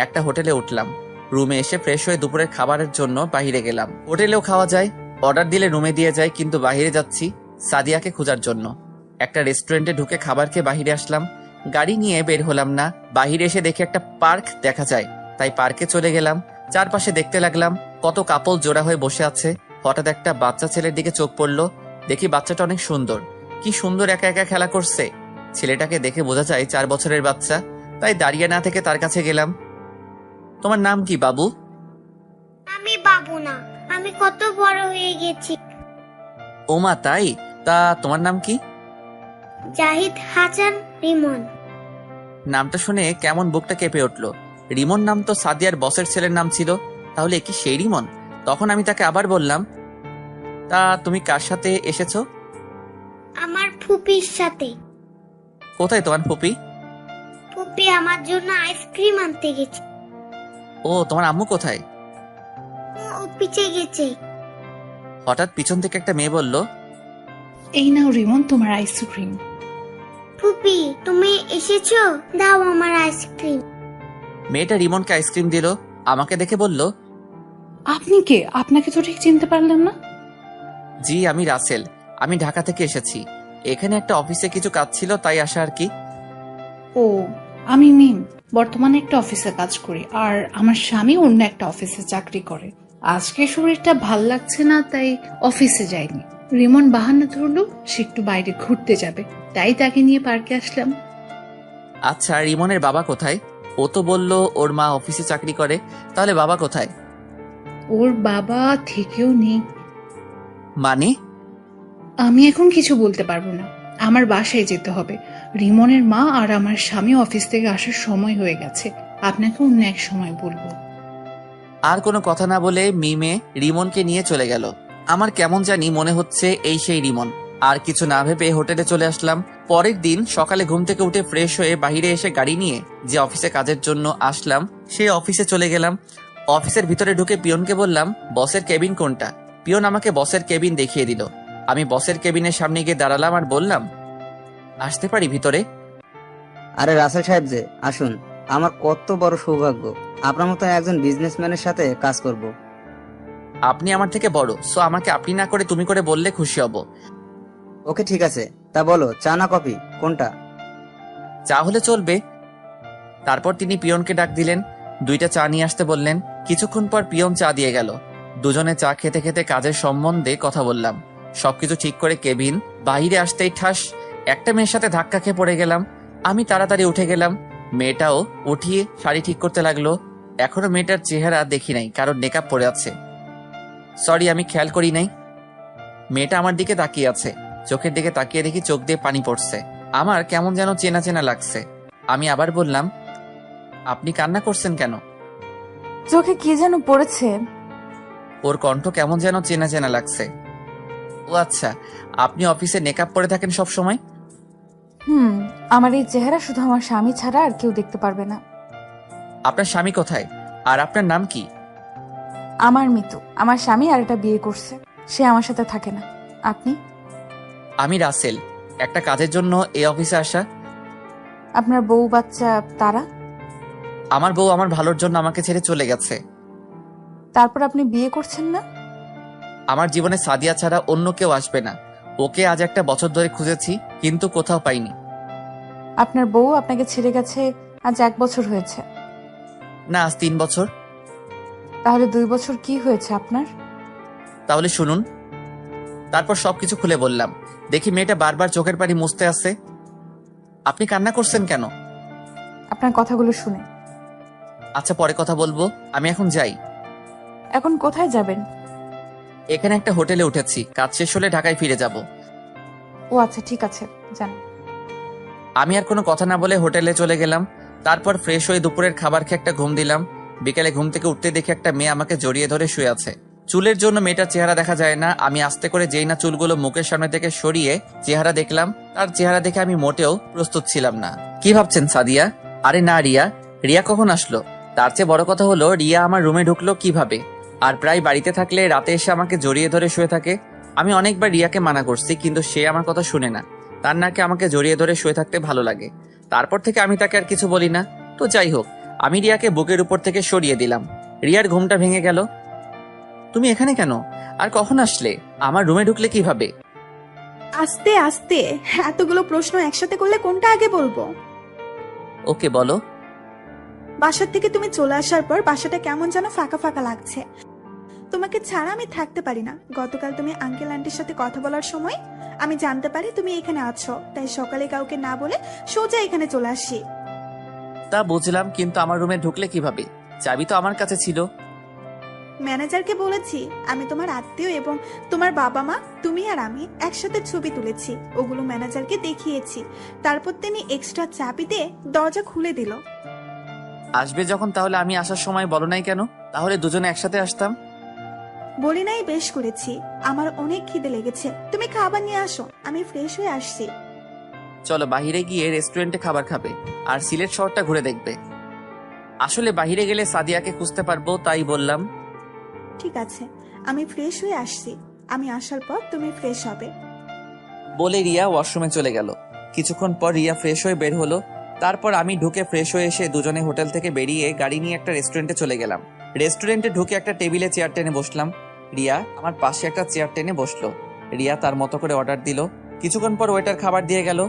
একটা হোটেলে উঠলাম। রুমে এসে ফ্রেশ হয়ে দুপুরের খাবারের জন্য বাইরে গেলাম। হোটেলেও খাওয়া যায়, অর্ডার দিলে রুমে দিয়ে যায়, কিন্তু বাইরে যাচ্ছি সাদিয়াকে খোঁজার জন্য। একটা রেস্টুরেন্টে ঢুকে খাবার খেয়ে বাহিরে আসলাম। গাড়ি নিয়ে বের হলাম না, বাহিরে এসে দেখি একটা পার্ক দেখা যায়, তাই পার্কে চলে গেলাম। চারপাশে দেখতে লাগলাম কত কাপল জোড়া হয়ে বসে আছে। হঠাৎ একটা বাচ্চা ছেলের দিকে চোখ পড়লো, দেখি বাচ্চাটা অনেক সুন্দর, কি সুন্দর একা একা খেলা করছে। ছেলেটাকে দেখে বোঝা যায় 4 বছরের বাচ্চা, তাই দাঁড়িয়ে না থেকে তার কাছে গেলাম। তোমার নাম কি বাবু? আমি বাবু না, আমি কত বড় হয়ে গেছি। ওমা তাই? তা তোমার নাম কি? জাহিদ হাসান রিমন। নামটা শুনে কেমন বুকটা কেঁপে উঠলো। রিমন নাম তো সাদিয়ার বসের ছেলের নাম ছিল, তাহলে কি সেই রিমন? তখন আমি তাকে আবার বললাম, তা তুমি কার সাথে এসেছো? আমার ফুপির সাথে। কোথায় তোমার ফুপি? ফুপি আমার জন্য আইসক্রিম আনতে গেছে। ও, তোমার আম্মু কোথায়? ও পিছে গেছে। হঠাৎ পিছন থেকে একটা মেয়ে বলল, এই নাও রিমন তোমার আইসক্রিম। ফুপি তুমি এসেছো, দাও আমার আইসক্রিম। মেয়েটা রিমনকে আইসক্রিম দিল। আমাকে দেখে বলল, আপনি কে? আপনাকে তো ঠিক চিনতে পারলাম না। জি আমি রাসেল, আমি ঢাকা থেকে এসেছি। এখানে একটা অফিসে কিছু কাজ ছিল, তাই আসা আর কি। ও, আমি মিম, বর্তমানে একটা অফিসে কাজ করি, আর আমার স্বামী অন্য একটা অফিসে চাকরি করে। আজকে শরীরটা ভাল লাগছে না, তাই অফিসে যাইনি। রিমন বাহানা ধরলো সে একটু বাইরে ঘুরতে যাবে, তাই তাকে নিয়ে পার্কে আসলাম। আচ্ছা, রিমনের বাবা কোথায়? ও তো বলল ওর মা অফিসে চাকরি করে, তাহলে বাবা কোথায়? ওর বাবা থেকেও নেই। মানে? আমি এখন কিছু বলতে পারবো না, আমার বাসায় যেতে হবে। রিমনের মা আর আমার স্বামী অফিস থেকে আসার সময় হয়ে গেছে, আপনাকে অন্য এক সময় বলবো। আর কোনো কথা না বলে মিমে রিমনকে নিয়ে চলে গেল। আমার কেমন জানি মনে হচ্ছে এই সেই রিমন। আর কিছু না ভেবে হোটেলে চলে আসলাম। পরের দিন সকালে ঘুম থেকে উঠে ফ্রেশ হয়ে বাইরে এসে গাড়ি নিয়ে যে অফিসে কাজের জন্য আসলাম সেই অফিসে চলে গেলাম। অফিসের ভিতরে ঢুকে পিয়নকে বললাম, বসের কেবিন কোনটা? পিয়ন আমাকে বসের কেবিন দেখিয়ে দিল। আমি বসের কেবিনের সামনে গিয়ে দাঁড়ালাম আর বললাম, আসতে পারি ভিতরে? আরে রাসেল সাহেব যে, আসুন। আমার কত বড় সৌভাগ্য, আপনার মতো একজন বিজনেসম্যানের সাথে কাজ করব। আপনি আমার থেকে বড়, সো আমাকে আপনি না করে তুমি করে বললে খুশি হব। ওকে ঠিক আছে, তা বলো চা না কফি কোনটা? চা হলে চলবে। তারপর তিনি পিয়নকে ডাক দিলেন, 2টা চা নিয়ে আসতে বললেন। কিছুক্ষণ পর পিয়ন চা দিয়ে গেল। দুজনে চা খেতে খেতে কাজের সম্বন্ধে কথা বললাম। সবকিছু ঠিক করে কেবিন বাইরে আসতেই ঠাস একটা মেয়ের সাথে ধাক্কা খেয়ে পড়ে গেলাম। আমি তাড়াতাড়ি উঠে গেলাম। মেয়েটাও উঠিয়ে শাড়ি ঠিক করতে লাগলো। এখনো মেয়েটার চেহারা দেখি নাই, কারণ মেকআপ পরে আছে। সরি, আমি খেয়াল করি নাই। মেয়েটা আমার দিকে তাকিয়ে আছে। চোখের দিকে তাকিয়ে দেখি চোখ দিয়ে পানি পড়ছে। আমার কেমন যেন চেনা চেনা লাগছে। আমি আবার বললাম, আপনি কান্না করছেন কেন? চোখে কি যেন পড়েছে। ওর কণ্ঠ কেমন যেন চেনা চেনা লাগছে। ও আচ্ছা, আপনি অফিসে মেকআপ পরে থাকেন সব সময়? আমার এই চেহারা শুধু আমার স্বামী ছাড়া আর কেউ দেখতে পারবে না। আপনার স্বামী কোথায়? আর আপনার নাম কি? আমার মিতু। আমার স্বামী আর একটা বিয়ে করছে, সে আমার সাথে থাকে না। আপনি? আমি রাসেল, একটা কাজের জন্য এই অফিসে আসা। আপনার বউ বাচ্চা তারা? আমার বউ আমার ভালোর জন্য আমাকে ছেড়ে চলে গেছে। তারপর আপনি বিয়ে করছেন না? আমার জীবনে সাদিয়া ছাড়া অন্য কেউ আসবে না। ওকে আজ 1 বছর ধরে খুঁজেছি, কিন্তু কোথাও পাইনি। আপনার বউ আপনাকে ছেড়ে গেছে আজ 1 বছর হয়েছে? না, আজ 3 বছর। তাহলে 2 বছর কি হয়েছে আপনার? তাহলে শুনুন। তারপর সবকিছু খুলে বললাম। দেখি মেয়েটা বারবার চোখের পানি মুছতে আসছে। আপনি কান্না করছেন কেন? আপনার কথাগুলো শুনে। আচ্ছা, পরে কথা বলবো, আমি এখন যাই। এখন কোথায় যাবেন? এখানে একটা হোটেলে উঠেছি, কাজ শেষ হলে ঢাকায় ফিরে যাব। ও আচ্ছা, ঠিক আছে, যান। আমি আর কোনো কথা না বলে হোটেলে চলে গেলাম। তারপর ফ্রেশ হয়ে দুপুরের খাবার খেয়ে একটা ঘুম দিলাম। বিকেলে ঘুম থেকে উঠতে দেখি একটা মেয়ে আমাকে জড়িয়ে ধরে শুয়ে আছে। চুলের জন্য মেয়েটার চেহারা দেখা যায় না। আমি আস্তে করে যেই না চুলগুলো মুখের সামনে থেকে সরিয়ে চেহারা দেখলাম, তার চেহারা দেখে আমি মোটেও প্রস্তুত ছিলাম না। কি ভাবছেন সাদিয়া? আরে না, রিয়া কখন আসলো? তার চেয়ে বড় কথা হলো, রিয়া আমার রুমে ঢুকলো কিভাবে? আর প্রায় বাড়িতে থাকলে রাতে এসে আমাকে জড়িয়ে ধরে শুয়ে থাকে। আমি অনেকবার রিয়াকে মানা করছি, কিন্তু সে আমার কথা শুনে না। তার নাকি আমাকে জড়িয়ে ধরে শুয়ে থাকতে ভালো লাগে। তারপর থেকে আমি তাকে আর কিছু বলি না। তো যাই হোক, আমি রিয়াকে বুকের উপর থেকে সরিয়ে দিলাম। রিয়ার ঘুমটা ভেঙে গেল। তুমি এখানে কেন? আর কখন আসলে? আমার রুমে ঢুকলে কিভাবে? আস্তে আস্তে, এতগুলো প্রশ্ন একসাথে করলে কোনটা আগে বলবো? ওকে বলো। বাসার থেকে তুমি চলে আসার পর বাসাটা কেমন যেন ফাঁকা ফাঁকা লাগছে। তোমাকে ছাড়া আমি থাকতে পারি না। গতকাল তুমি আঙ্কেল আন্টির সাথে কথা বলার সময় আমি জানতে পারি তুমি এখানে আছো, তাই সকালে কাউকে না বলে সোজা এখানে চলে আসি। তা বুঝলাম, কিন্তু আমার রুমে ঢুকলে কিভাবে? চাবি তো আমার কাছে ছিল। ম্যানেজারকে বলেছি আমি তোমার আত্মীয় এবং তোমার বাবা মা, তুমি আর আমি একসাথে ছবি তুলেছি, ওগুলো ম্যানেজারকে দেখিয়েছি। তারপর তিনি এক্সট্রা চাবি দিয়ে দরজা খুলে দিল। আসবে যখন তাহলে আমি আসার সময় বলো নাই কেন? তাহলে দুজনে একসাথে আসতাম। বলি নাই বেশ করেছি, আমার অনেক খিদে লেগেছে, তুমি খাবার নিয়ে আসো, আমি ফ্রেশ হয়ে আসছি। চলো বাইরে গিয়ে রেস্টুরেন্টে খাবার খাবে আর সিলেট শহরটা ঘুরে দেখবে। আসলে বাইরে গেলে সাদিয়াকে খুঁজতে পারবো, তাই বললাম। ঠিক আছে, আমি ফ্রেশ হয়ে আসছি, আমি আসার পর তুমি ফ্রেশ হবে। বলে রিয়া ওয়াশরুমে চলে গেল। কিছুক্ষণ পর রিয়া ফ্রেশ হয়ে বের হলো। তারপর আমি ঢুকে ফ্রেশ হয়ে এসে দুজনে হোটেল থেকে বেরিয়ে গাড়ি নিয়ে একটা রেস্টুরেন্টে চলে গেলাম। রেস্টুরেন্টে ঢুকে একটা টেবিলে চেয়ার টেনে বসলাম। রিয়া আমার পাশে একটা চেয়ার টেনে বসলো। রিয়া তার মতো করে অর্ডার দিল। কিছুক্ষণ পর ওয়েটার খাবার দিয়ে গেল।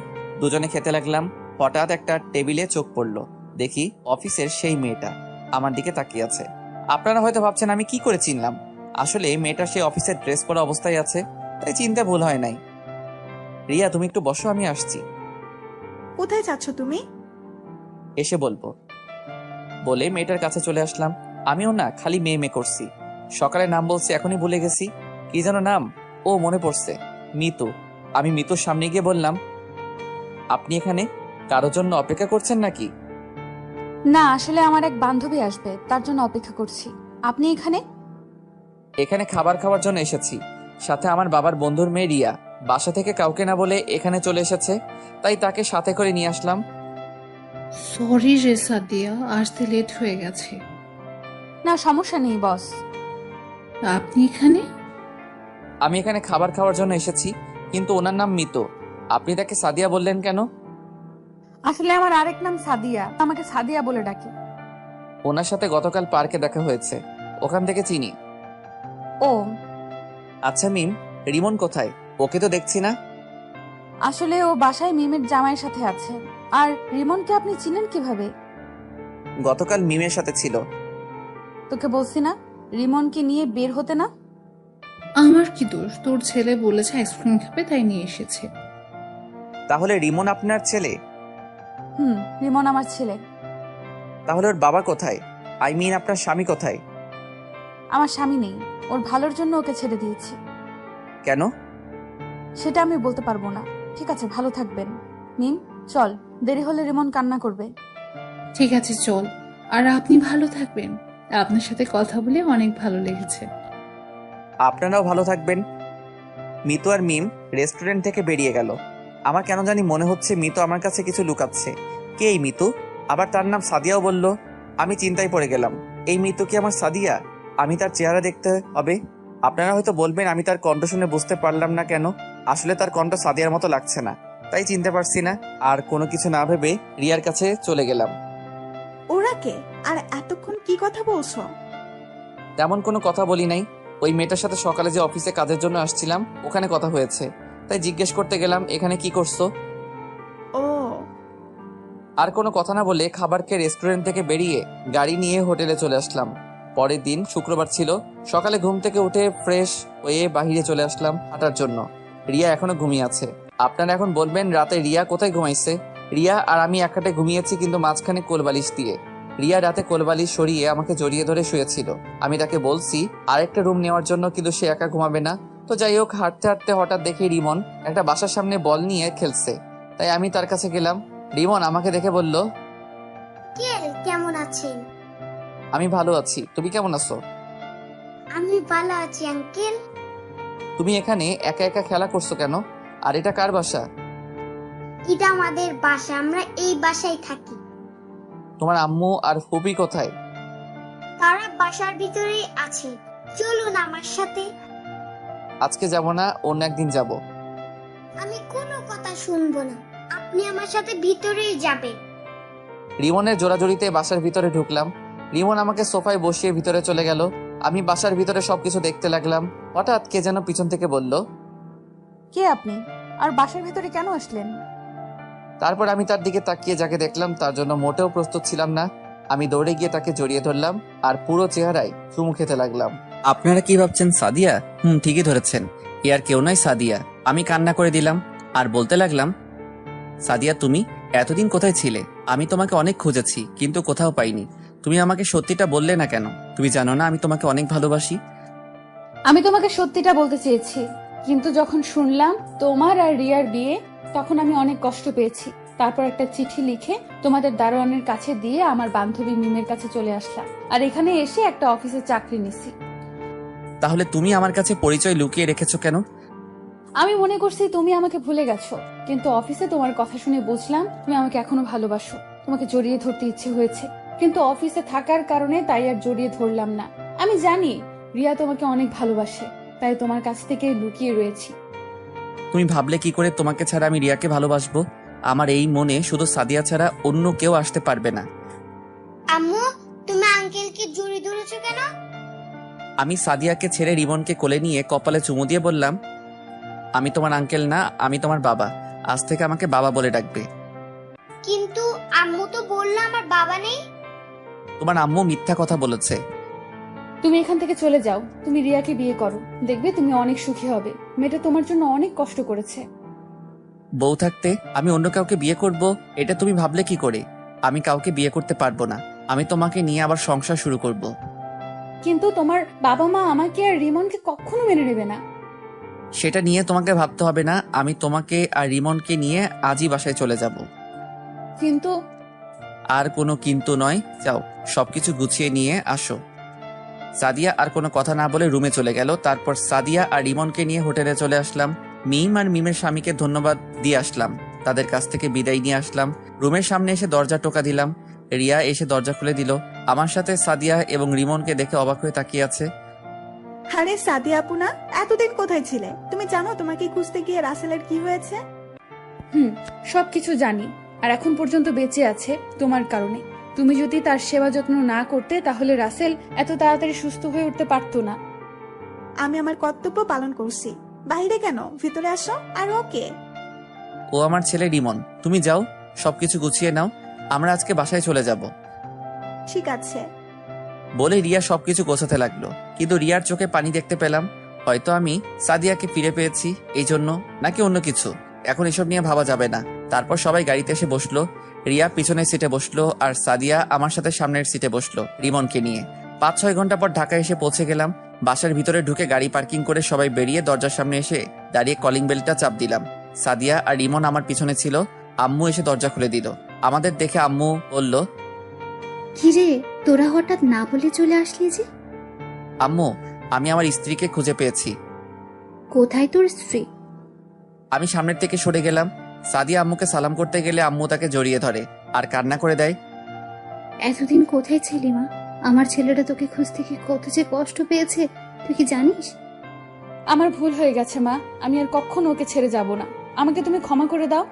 দুজনে খেতে লাগলাম। হঠাৎ একটা টেবিলে চোখ পড়লো। দেখি অফিসের সেই মেয়েটা আমার দিকে তাকিয়ে আছে। আপনারা হয়তো ভাবছেন আমি কি করে চিনলাম। আসলে মেয়েটা সেই অফিসের ড্রেস পরা অবস্থায় আছে, তাই চিনতে ভুল হয় নাই। রিয়া তুমি একটু বসো, আমি আসছি। কোথায় যাচ্ছ তুমি? এসে বলবো। বলে মেয়েটার কাছে চলে আসলাম। আমিও না খালি মেয়ে করছি। সকালে নাম বলছি, এখনই ভুলে গেছি। কি যেন নাম? ও মনে পড়ছে, মিতু। আমি মিতুর সামনে গিয়ে বললাম, আপনি এখানে কারোর জন্য অপেক্ষা করছেন নাকি? না, আসলে আমার এক বান্ধবী আসবে, তার জন্য অপেক্ষা করছি। আপনি এখানে? এখানে খাবার খাওয়ার জন্য এসেছি। সাথে আমার বাবার বন্ধুর মেয়ে রিয়া বাসা থেকে কাউকে না বলে এখানে চলে এসেছে, তাই তাকে সাথে করে নিয়ে আসলাম। সরি রে সাদিয়া, আসতে লেট হয়ে গেছে। না সমস্যা নেই বস। আপনি এখানে? আমি এখানে খাবার খাওয়ার জন্য এসেছি, কিন্তু ওনার নাম মিতু। আপনি তাকে সাদিয়া বললেন কেন? আসলে আমার আরেক নাম সাদিয়া, আমাকে সাদিয়া বলে ডাকে। ওনার সাথে গতকাল পার্কে দেখা হয়েছে, ওখান থেকে চিনি। ও আচ্ছা মিম, রিমন কোথায়? ওকে তো দেখছি না। আসলে ও বাসায় মিমের জামাইয়ের সাথে আছে। আর রিমনকে আপনি চিনেন কিভাবে? গতকাল মিমের সাথে ছিল। তোকে বলছি না রিমনকে নিয়ে বের হতে না? আমার কি দোষ? তোর ছেলে বলেছে আইসক্রিম খাবে, তাই নিয়ে এসেছে। তাহলে রিমন আপনার ছেলে? রিমন আমার ছেলে। তাহলে ওর বাবা কোথায়? আই মিন আপনার স্বামী কোথায়? আমার স্বামী নেই, ওর ভালোর জন্য ওকে ছেড়ে দিয়েছি। কেন? সেটা আমি বলতে পারবো না। ঠিক আছে, ভালো থাকবেন। মিম চল, দেরি হলে রিমন কান্না করবে। ঠিক আছে চল, আর আপনি ভালো থাকবেন। আপনার সাথে কথা বলে অনেক ভালো লেগেছে। আপনারাও ভালো থাকবেন। মিতু আর মিম রেস্টুরেন্ট থেকে বেরিয়ে গেল। আমার কেন জানি মনে হচ্ছে মিতু আমার কাছে কিছু লুকাচ্ছে। কে এই মিতু? আবার তার নাম সাদিয়াও বলল। আমি চিন্তায় পড়ে গেলাম, এই মিতু কি আমার সাদিয়া? আমি তার চেহারা দেখতে হবে। আপনারা হয়তো বলবেন আমি তার কণ্ঠ শুনে বুঝতে পারলাম না কেন। আসলে তার কণ্ঠ সাদিয়ার মতো লাগছে না, তাই চিনতে পারছি না। আর কোনো কিছু না ভেবে রিয়ার কাছে চলে গেলাম। ওরা কে? আর এতক্ষণ কি কথা বলছো? তেমন কোনো কথা বলি নাই। ওই মেয়েটার সাথে সকালে যে অফিসে কাজের জন্য আসছিলাম, ওখানে কথা হয়েছে, তাই জিজ্ঞেস করতে গেলাম এখানে কি করছো। ও আর কোনো কথা না বলে খাবার খেয়ে রেস্টুরেন্ট থেকে বেরিয়ে গাড়ি নিয়ে হোটেলে চলে আসলাম। পরের দিন শুক্রবার ছিল। সকালে ঘুম থেকে উঠে ফ্রেশ হয়ে বাহিরে চলে আসলাম হাঁটার জন্য। রিয়া এখনো ঘুমিয়ে আছে। আপনারা এখন বলবেন রাতে রিয়া কোথায় ঘুমাইছে? রিয়া আর আমি এক খাটে ঘুমিয়েছি, কিন্তু মাঝখানে কোলবালিশ দিয়ে। রিয়া রাতে কোলবালিশ সরিয়ে আমাকে জড়িয়ে ধরে শুয়েছিল। আমি তাকে বলছি আরেকটা রুম নেওয়ার জন্য, কিন্তু সে একা ঘুমাবে না। তো যাই হোক, হাঁটতে হাঁটতে হঠাৎ দেখি রিমন একটা বাসার সামনে বল নিয়ে খেলছে, তাই আমি তার কাছে গেলাম। রিমন আমাকে দেখে বলল, কে কেমন আছেন? আমি ভালো আছি, তুমি কেমন আছো? আমি ভালো আছি আঙ্কেল। তুমি এখানে একা একা খেলা করছো কেন? আর এটা কার বাসা? এটা আমাদের বাসা, আমরা এই বাসায় থাকি। তোমার আম্মু আর ফুপি কোথায়? তারা বাসার ভিতরেই আছে, চলুন আমার সাথে। আজকে যাব না, অন্য একদিন যাব। আমি কোনো কথা শুনবো না, আপনি আমার সাথে ভিতরেই যাবেন। রিমনের জোড়াজড়িতে বাসার ভিতরে ঢুকলাম। রিমন আমাকে সোফায় বসিয়ে ভিতরে চলে গেল। আমি বাসার ভিতরে সবকিছু দেখতে লাগলাম। হঠাৎ কে যেন পিছন থেকে বলল, কে আপনি? আর বাসার ভেতরে কেন আসলেন? তারপর আমি তার দিকে তাকিয়ে যাকে দেখলাম তার জন্য মোটেও প্রস্তুত ছিলাম না। আমি দৌড়ে গিয়ে তাকে জড়িয়ে ধরলাম আর পুরো চেহারায় চুমু খেতে লাগলাম। আপনারা কি ভাবছেন সাদিয়া? ঠিকই ধরেছেন, এ আর কেউ নয়, সাদিয়া। আমি কান্না করে দিলাম আর বলতে লাগলাম, সাদিয়া তুমি এতদিন কোথায় ছিলে? আমি তোমাকে অনেক খুঁজেছি কিন্তু কোথাও পাইনি। তুমি আমাকে সত্যিটা বললে না কেন? তুমি জানো না আমি তোমাকে অনেক ভালোবাসি। আমি তোমাকে সত্যিটা বলতে চেয়েছি, কিন্তু যখন শুনলাম তোমার আর রিয়ার বিয়ে, তখন আমি অনেক কষ্ট পেয়েছি। তারপর একটা চিঠি লিখে তোমাদের দারোয়ানের কাছে দিয়ে আমার বান্ধবী মিমের কাছে চলে আসলাম, আর এখানে এসে একটা অফিসে চাকরি নিছি। তাহলে তুমি আমার কাছে পরিচয় লুকিয়ে রেখেছো কেন? আমি মনে করছি তুমি আমাকে ভুলে গেছো, কিন্তু অফিসে তোমার কথা শুনে বুঝলাম তুমি আমাকে এখনো ভালোবাসো। তোমাকে জড়িয়ে ধরতে ইচ্ছে হয়েছে, কিন্তু অফিসে থাকার কারণে তাই আর জড়িয়ে ধরলাম না। আমি জানি রিয়া তোমাকে অনেক ভালোবাসে, তাই তোমার কাছ থেকে লুকিয়ে রয়েছি। তুমি ভাবলে কি করে তোমাকে ছাড়া আমি রিয়াকে ভালোবাসবো? আমার এই মনে শুধু সাদিয়া ছাড়া অন্য কেউ আসতে পারবে না। আম্মু, তুমি আঙ্কেলকে জড়িয়ে ধরেছো কেন? আমি সাদিয়াকে ছেড়ে রিমনকে কোলে নিয়ে কপালে চুমু দিয়ে বললাম, আমি তোমার আঙ্কেল না, আমি তোমার বাবা। আজ থেকে আমাকে বাবা বলে ডাকবে। কিন্তু আম্মু তো বললো আমার বাবা নেই। তোমার আম্মু মিথ্যা কথা বলেছে। তুমি এখান থেকে চলে যাও, তুমি রিয়াকে বিয়ে করো, দেখবে তুমি অনেক সুখী হবে। মেয়েটা তোমার জন্য অনেক কষ্ট করেছে। বউ থাকতে আমি অন্য কাউকে বিয়ে করব, এটা তুমি ভাবলে কি করে? আমি কাউকে বিয়ে করতে পারবো না। আমি তোমাকে নিয়ে আবার সংসার শুরু করব। কিন্তু তোমার বাবা মা আমাকে আর রিমনকে কখনো মেনে নেবে না। সেটা নিয়ে তোমাকে ভাবতে হবে না। আমি তোমাকে আর রিমনকে নিয়ে আজই বাসায় চলে যাব। কিন্তু আর কোনো কিন্তু নয়, যাও সবকিছু গুছিয়ে নিয়ে আসো। সাদিয়া আর কোনো কথা না বলে রুমে চলে গেল। তারপর সাদিয়া আর রিমনকে নিয়ে হোটেলে চলে আসলাম। মিম আর মিমের স্বামীকে ধন্যবাদ দিয়ে আসলাম, তাদের কাছ থেকে বিদায় নিয়ে আসলাম। রুমের সামনে এসে দরজা টোকা দিলাম। রিয়া এসে দরজা খুলে দিল। আমার সাথে সাদিয়া এবং রিমনকে দেখে অবাক হয়ে তাকিয়ে আছে। আরে সাদিয়া আপু না, এতদিন কোথায় ছিলে? তুমি জানো তোমাকে খুঁজতে গিয়ে রাসেলের কি হয়েছে? সবকিছু জানি, আর এখন পর্যন্ত বেঁচে আছে তোমার কারণে। তুমি যদি তার সেবা যত্ন না করতে তাহলে রাসেল এত তাড়াতাড়ি সুস্থ হয়ে উঠতে পারতো না। আমি আমার কর্তব্য পালন করছি। বাইরে কেন, ভিতরে আসো। আর ওকে? ও আমার ছেলে রিমন। তুমি যাও, সবকিছু গুছিয়ে নাও, আমরা আজকে বাসায় চলে যাব। ঠিক আছে। বলে রিয়া সবকিছু গোছাতে লাগলো, কিন্তু রিয়ার চোখে পানি দেখতে পেলাম। হয়তো আমি সাদিয়াকে ফিরে পেয়েছি এই জন্য, নাকি অন্য কিছু, এখন এসব নিয়ে ভাবা যাবে না। তারপর সবাই গাড়িতে এসে বসলো। রিয়া পিছনের সিটে বসলো আর সাদিয়া আমার সাথে সামনের সিটে বসলো রিমনকে নিয়ে। 5-6 ঘন্টা পর ঢাকা এসে পৌঁছে গেলাম। বাসার ভিতরে ঢুকে গাড়ি পার্কিং করে সবাই বেরিয়ে দরজার সামনে এসে দাঁড়িয়ে কলিং বেলটা চাপ দিলাম। সাদিয়া আর রিমন আমার পিছনে ছিল। আম্মু এসে দরজা খুলে দিল। আমাদের দেখে আম্মু বলল, কিরে তোরা হঠাৎ না বলে চলে আসলি যে? আম্মু আমি আমার স্ত্রীকে খুঁজে পেয়েছি। কোথায় তোর স্ত্রী? আমি সামনের থেকে সরে গেলাম। সাদিয়া আম্মুকে সালাম করতে গেলে আম্মু তাকে জড়িয়ে ধরে আর কান্না করে দেয়। এতদিন কোথায় ছিলি মা? আমার ছেলেটা তোকে খুঁজতে কি কত যে কষ্ট পেয়েছে তুই কি জানিস? আমার ভুল হয়ে গেছে মা, আমি আর কখনো ওকে ছেড়ে যাব না। আমাকে তুমি ক্ষমা করে দাও।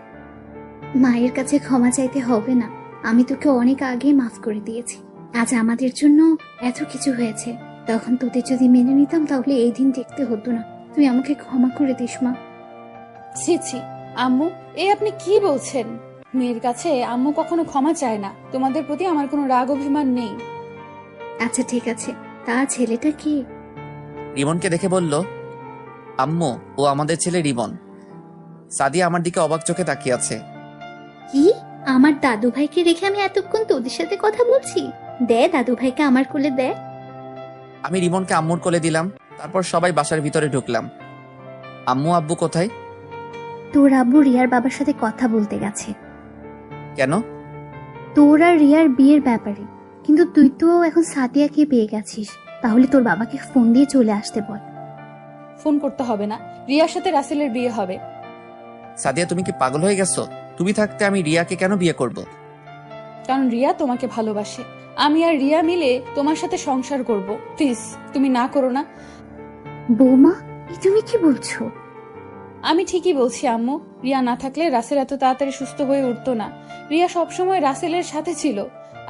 মায়ের কাছে ক্ষমা চাইতে হবে না, আমি তোকে অনেক আগে মাফ করে দিয়েছি। আজ আমাদের জন্য এত কিছু হয়েছে, তখন তোদের যদি মেনে নিতাম তাহলে এই দিন দেখতে হতো না। তুই আমাকে ক্ষমা করে দিস মা। ছি ছি আম্মু, এই আপনি কি বলছেন? মেয়ের কাছে আম্মু কখনো ক্ষমা চায় না। তোমাদের প্রতি আমার কোনো রাগ অভিমান নেই। আচ্ছা ঠিক আছে, তা ছেলেটা কি? রিমনকে দেখে বলল, আম্মু ও আমাদের ছেলে রিমন। সাদিয়া আমার দিকে অবাক চোখে তাকিয়ে আছে। কি? আমার দাদু ভাইকে রেখে আমি এতক্ষণ তোদের সাথে কথা বলছি? দে দাদু ভাইকে আমার কোলে দে। আমি রিমনকে আম্মুর কোলে দিলাম। তারপর সবাই বাসার ভিতরে ঢুকলাম। আম্মু আব্বু কোথায়? তোর আব্বু রিয়ার বাবার সাথে কথা বলতে গেছে। কেন? তোর আর রিয়ার বিয়ের ব্যাপারে। কিন্তু তুই তো এখন সাদিয়াকে পেয়ে গেছিস, তাহলে তোর বাবাকে ফোন দিয়ে চলে আসতে বল। ফোন করতে হবে না, রিয়ার সাথে রাসেলের বিয়ে হবে। সাদিয়া তুমি কি পাগল হয়ে গেছো? তুমি থাকতে আমি রিয়াকে কেন বিয়ে করব? কারণ রিয়া তোমাকে ভালোবাসে। আমি আর রিয়া মিলে তোমার সাথে সংসার করব। প্লিজ তুমি না করো না। বৌমা তুমি কি বলছো? আমি ঠিকই বলছি আম্মু। রিয়া না থাকলে রাসেল এত তাড়াতাড়ি সুস্থ হয়ে উঠতো না। রিয়া সব সময় রাসেলের সাথে ছিল।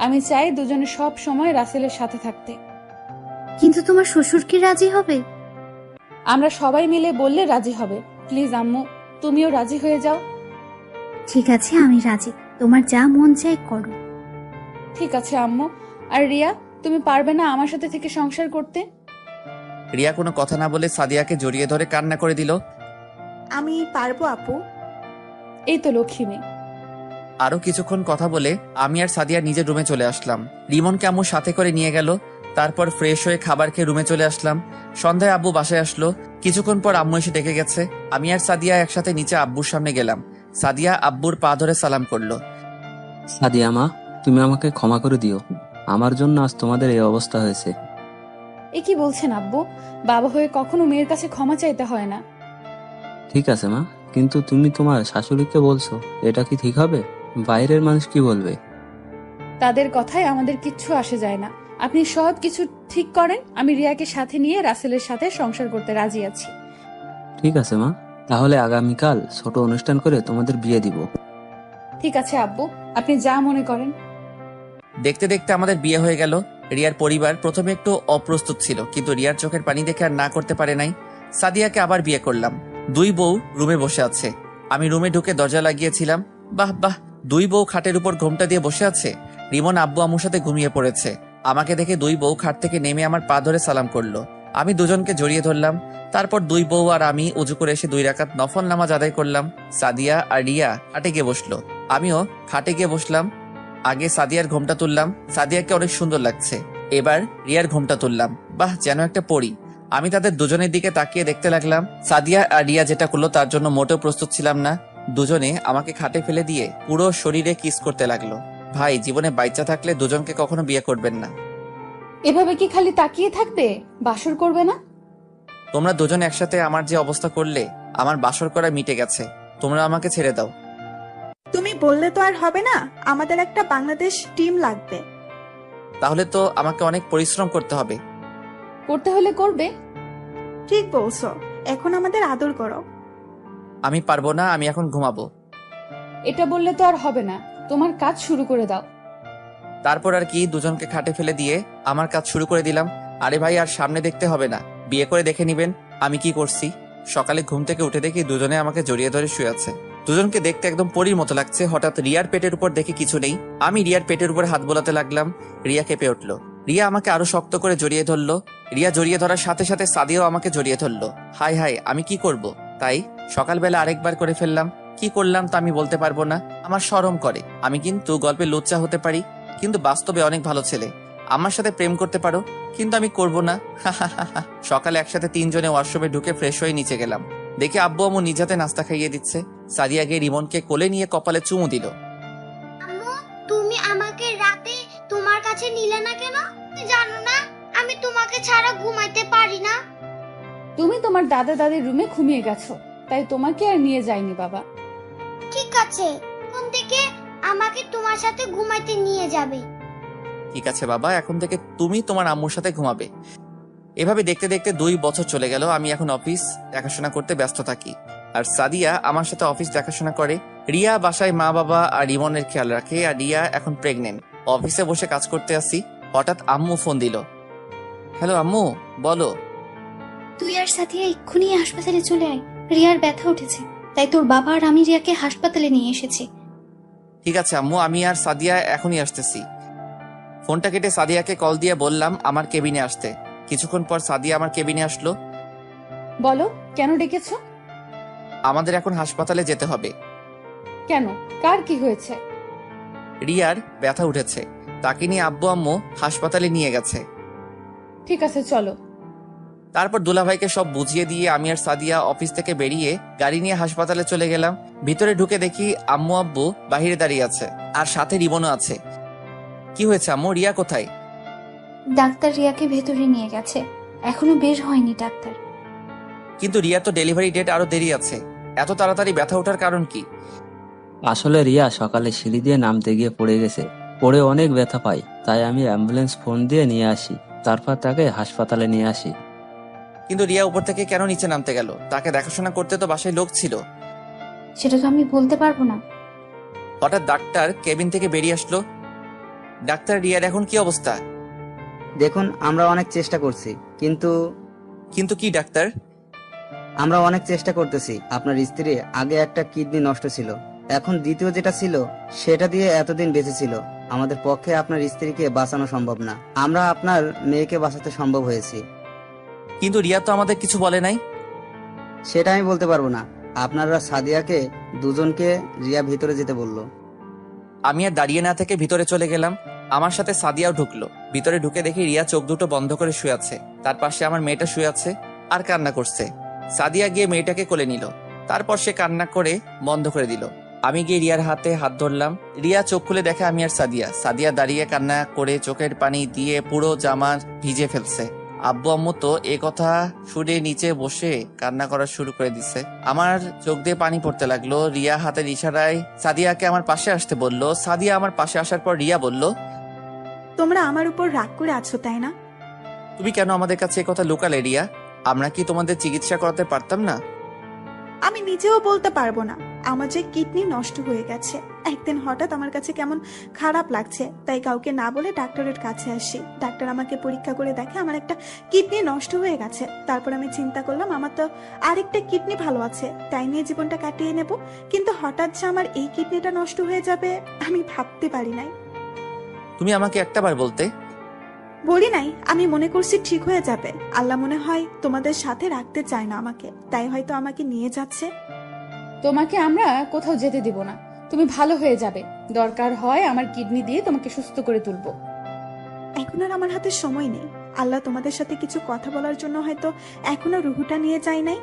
আমি চাই দুজনে সব সময় রাসেলের সাথে থাকতে। কিন্তু তোমার শ্বশুর কি রাজি হবে? আমরা সবাই মিলে বললে রাজি হবে। প্লিজ আম্মু, তুমিও রাজি হয়ে যাও। ঠিক আছে, আমি রাজি। তোমার যা মন চাই করো। ঠিক আছে আম্মু। আর রিয়া, তুমি পারবে না আমার সাথে থেকে সংসার করতে? রিয়া কোনো কথা না বলে সাদিয়াকে জড়িয়ে ধরে কান্না করে দিল। আমি পারবো আপু। এই তো লক্ষ্মী মেয়ে। আরো কিছুক্ষণ কথা বলে আমি আর সাদিয়া নিজের রুমে চলে আসলাম। রিমনকে আম্মু সাথে করে নিয়ে গেল। তারপর ফ্রেশ হয়ে খাবার খেয়ে রুমে চলে আসলাম। সন্ধ্যায় আব্বু বাসায় আসলো। কিছুক্ষণ পর আম্মু এসে ডেকে গেছে। আমি আর সাদিয়া একসাথে নিচে আব্বুর সামনে গেলাম। সাদিয়া আব্বুর পা ধরে সালাম করলো। সাদিয়া মা, তুমি আমাকে ক্ষমা করে দিও। আমার জন্য আজ তোমাদের এই অবস্থা হয়েছে। এ কি বলছেন আব্বু? বাবা হয়ে কখনো মেয়ের কাছে ক্ষমা চাইতে হয় না। ঠিক আছে মা, কিন্তু তুমি তোমার শাশুড়িকে বলছো, এটা কি ঠিক হবে? বাইরের মানুষ কি বলবে? তাদের কথায় আমাদের কিচ্ছু আসে যায় না। আপনি সব কিছু ঠিক করেন। আমি রিয়াকে সাথে নিয়ে রাসেলের সাথে সংসার করতে রাজি আছি। ঠিক আছে মা, তাহলে আগামীকাল ছোট অনুষ্ঠান করে তোমাদের বিয়ে দিব। ঠিক আছে আব্বু, আপনি যা মনে করেন। দেখতে দেখতে আমাদের বিয়ে হয়ে গেল। রিয়ার পরিবার প্রথমে একটু অপ্রস্তুত ছিল, কিন্তু রিয়ার চোখের পানি দেখে আর না করতে পারে নাই। সাদিয়াকে আবার বিয়ে করলাম। দুই বউ রুমে বসে আছে। আমি রুমে ঢুকে দরজা লাগিয়েছিলাম। বাহ বাহ, দুই বউ খাটের উপর ঘোমটা দিয়ে বসে আছে। রিমন আব্বু আম্মুর সাথে ঘুমিয়ে পড়েছে। আমাকে দেখে দুই বউ খাট থেকে নেমে আমার পা ধরে সালাম করলো। আমি দুজনকে জড়িয়ে ধরলাম। তারপর দুই বউ আর আমি উজু করে এসে 2 রাকাত নফল নামাজ আদায় করলাম। সাদিয়া আর রিয়া খাটে গিয়ে বসলো। আমিও খাটে গিয়ে বসলাম। আগে সাদিয়ার ঘোমটা তুললাম। সাদিয়াকে অনেক সুন্দর লাগছে। এবার রিয়ার ঘোমটা তুললাম। বাহ, যেন একটা পরী। আমি তাদের দুজনের দিকে তাকিয়ে দেখতে লাগলাম। সাদিয়া আর রিয়া যেটা করলো তার জন্য মোটেও প্রস্তুত ছিলাম না। দুজনে আমাকে খাটে ফেলে দিয়ে পুরো শরীরে কিস করতে লাগলো। ভাই, জীবনে বাচ্চা থাকলে দুজনকে কখনো বিয়ে করবেন না। এভাবে কি খালি তাকিয়ে থাকবে? বাসর করবে না? তোমরা দুজন একসাথে আমার যে অবস্থা করলে, আমার বাসর করা মিটে গেছে। তোমরা আমাকে ছেড়ে দাও। তুমি বললে তো আর হবে না, আমাদের একটা বাংলাদেশ টিম লাগবে। তাহলে তো আমাকে অনেক পরিশ্রম করতে হবে। করতে হলে করবে। ঠিক বলছো, এখন আমাদের আদর করো। আমি পারবো না, আমি এখন ঘুমাবো। এটা বললে তো আর হবে না, তোমার কাজ শুরু করে দাও। তারপর আর কি, দুজনকে খাটে ফেলে দিয়ে আমার কাজ শুরু করে দিলাম। আরে ভাই, আর সামনে দেখতে হবে না, বিয়ে করে দেখে নিবেন আমি কি করছি। সকালে ঘুম থেকে উঠে দেখি দুজনে আমাকে জড়িয়ে ধরে শুয়ে আছে। দুজনকে দেখতে একদম পরীর মতো লাগছে। হঠাৎ রিয়ার পেটের উপর দেখে কিছু নেই। আমি রিয়ার পেটের উপর হাত বোলাতে লাগলাম। রিয়া কেঁপে উঠলো। রিয়া আমাকে আরো শক্ত করে জড়িয়ে ধরলো। রিয়া জড়িয়ে ধরার সাথে সাথে সাদিয়াও আমাকে জড়িয়ে ধরলো। হাই হাই, আমি কি করব? তাই সকালবেলা আরেকবার করে ফেললাম। কি করলাম তা আমি বলতে পারবো না, আমার শরম করে। আমি কিন্তু গল্পে লুচ্চা হতে পারি, কিন্তু বাস্তবে অনেক ভালো ছেলে। আমার সাথে প্রেম করতে পারো, কিন্তু আমি করব না। সকালে একসাথে 3 জনে ওয়াশরুমে ঢুকে ফ্রেশ হয়ে নিচে গেলাম। দেখে আব্বু আম্মু নিজ হাতে নাস্তা খাইয়ে দিচ্ছে। সাদিয়া গিয়ে রিমনকে কোলে নিয়ে কপালে চুমু দিল। আম্মু, তুমি আমাকে রাতে তোমার কাছে নিলে না কেন? তুমি জানো না আমি তোমাকে ছাড়া ঘুমাইতে পারি না। তুমি তোমার দাদা দাদির রুমে ঘুমিয়ে গেছো, তাই তোমাকে আর নিয়ে যাইনি বাবা। ঠিক আছে, কোন থেকে আমাকে তোমার সাথে ঘুমাইতে নিয়ে যাবে? ঠিক আছে বাবা, এখন থেকে তুমি তোমার আম্মুর সাথে ঘুমাবে। এভাবে দেখতে দেখতে 2 বছর চলে গেল। আমি এখন অফিস দেখাশোনা করতে ব্যস্ত থাকি, আর সাদিয়া আমার সাথে অফিস দেখাশোনা করে। রিয়া বাসায় মা বাবা আর রিমনের খেয়াল রাখে, আর রিয়া এখন প্রেগনেন্ট। অফিসে বসে কাজ করতে আসি, হঠাৎ আম্মু ফোন দিল। হ্যালো আম্মু, বলো। তুই আর সাথিয়া এক্ষুনি হাসপাতালে চলে আয়। রিয়ার ব্যথা উঠেছে, তাই তোর বাবা আর আমি রিয়াকে হাসপাতালে নিয়ে এসেছি। ঠিক আছে আম্মু, আমি আর সাদিয়া এখনই আসতেছি। ফোনটা কেটে সাদিয়াকে কল দিয়ে বললাম আমার কেবিনে আসতে। কিছুক্ষণ পর সাদিয়া আমার কেবিনে আসলো। বলো, কেন ডেকেছো? আমাদের এখন হাসপাতালে যেতে হবে। কেন, কার কি হয়েছে? রিয়ার ব্যথা উঠেছে, তাকে নিয়ে আব্বু আম্মু হাসপাতালে নিয়ে গেছে। ঠিক আছে, চলো। তারপর দুলাভাইকে সব বুঝিয়ে দিয়ে আমি আর সাদিয়া অফিস থেকে বেরিয়ে গাড়ি নিয়ে হাসপাতালে চলে গেলাম। ভিতরে ঢুকে দেখি আম্মু আব্বু বাহিরে দাঁড়িয়ে আছে, আর সাথে রিমনও আছে। কি হয়েছে আম্মু, রিয়া কোথায়? ডাক্তার রিয়াকে ভেতরে নিয়ে গেছে, এখনো বের হয়নি ডাক্তার। কিন্তু রিয়ার তো ডেলিভারি ডেট আরো দেরি আছে, এত তাড়াতাড়ি ব্যথা ওঠার কারণ কি? আসলে রিয়া সকালে সিঁড়ি দিয়ে নামতে গিয়ে পড়ে গেছে, পড়ে অনেক ব্যথা পাই, তাই আমি অ্যাম্বুলেন্স ফোন দিয়ে নিয়ে আসি, তারপর তাকে হাসপাতালে নিয়ে আসি। কিন্তু রিয়া উপর থেকে কেন নিচে নামতে গেল? তাকে দেখাশোনা করতে তো বাসায় লোক ছিল। সেটা তো আমি বলতে পারবো না। হঠাৎ ডাক্তার কেবিন থেকে বেরিয়ে আসলো। ডাক্তার, রিয়ার এখন কি অবস্থা? দেখুন, আমরা অনেক চেষ্টা করছি, কিন্তু কিন্তু কি ডাক্তার? আমরা অনেক চেষ্টা করতেছি। আপনার স্ত্রী আগে একটা কিডনি নষ্ট ছিল, এখন দ্বিতীয় যেটা ছিল সেটা দিয়ে এতদিন বেঁচে ছিল। আমাদের পক্ষে আপনার স্ত্রীকে বাঁচানো সম্ভব না, আমরা আপনার মেয়েকে বাঁচাতে সম্ভব হয়েছি। কিন্তু রিয়া তো আমাদের কিছু বলে নাই। সেটা আমি বলতে পারবো না। আপনারা সাদিয়াকে দুজনকে রিয়া ভিতরে যেতে বললো। আমি আর দাঁড়িয়ে না থেকে ভিতরে চলে গেলাম। আমার সাথে সাদিয়াও ঢুকলো। ভিতরে ঢুকে দেখি রিয়া চোখ দুটো বন্ধ করে শুয়ে আছে। তার পাশে আমার মেয়েটা শুয়ে আছে আর কান্না করছে। সাদিয়া গিয়ে মেয়েটাকে কোলে নিল, তারপর সে কান্না করে বন্ধ করে দিল। আমি গিয়ে রিয়ার হাতে হাত ধরলাম। রিয়া চোখ খুলে দেখে আমি আর সাদিয়া। সাদিয়া দাঁড়িয়ে কান্না করে চোখের পানি দিয়ে পুরো জামা ভিজে ফেলছে। আব্বু আম্মু তো এ কথা শুনে নিচে বসে কান্না করা শুরু করে দিছে। আমার চোখ দিয়ে পানি পড়তে লাগলো। রিয়া হাতের ইশারায় সাদিয়াকে আমার পাশে আসতে বলল। সাদিয়া আমার পাশে আসার পর রিয়া বলল, তোমরা আমার উপর রাগ করে আছো তাই না? তুমি কেন আমাদের কাছে এ কথা লুকালে রিয়া? আমরা কি তোমাদের চিকিৎসা করাতে পারতাম না? আমি নিজেও বলতে পারবো না। আমার যে কিডনি নষ্ট হয়ে গেছে। একদিন হঠাৎ আমার কাছে কেমন খারাপ লাগছে, তাই কাউকে না বলে ডাক্তারের কাছে আসি। ডাক্তার আমাকে পরীক্ষা করে দেখে আমার একটা কিডনি নষ্ট হয়ে গেছে। তারপর আমি চিন্তা করলাম আমার তো আরেকটা কিডনি ভালো আছে, তাই নিয়ে জীবনটা কাটিয়ে নেব। কিন্তু হঠাৎ যে আমার এই কিডনিটা নষ্ট হয়ে যাবে আমি ভাবতে পারি নাই। তুমি আমাকে একটাবার বলতে। বলি নাই, আমি মনে করছি ঠিক হয়ে যাবে। আল্লাহ মনে হয় তোমাদের সাথে রাখতে চায় না আমাকে, তাই হয়তো আমাকে নিয়ে যাচ্ছে। তোমাকে আমরা কোথাও যেতে দিব না, তুমি ভালো হয়ে যাবে। দরকার হয় আমার কিডনি দিয়ে তোমাকে সুস্থ করে তুলবো। এখন আর আমার হাতে সময় নেই। আল্লাহ তোমাদের সাথে কিছু কথা বলার জন্য হয়তো এখনো রুহুটা নিয়ে যায় নাই।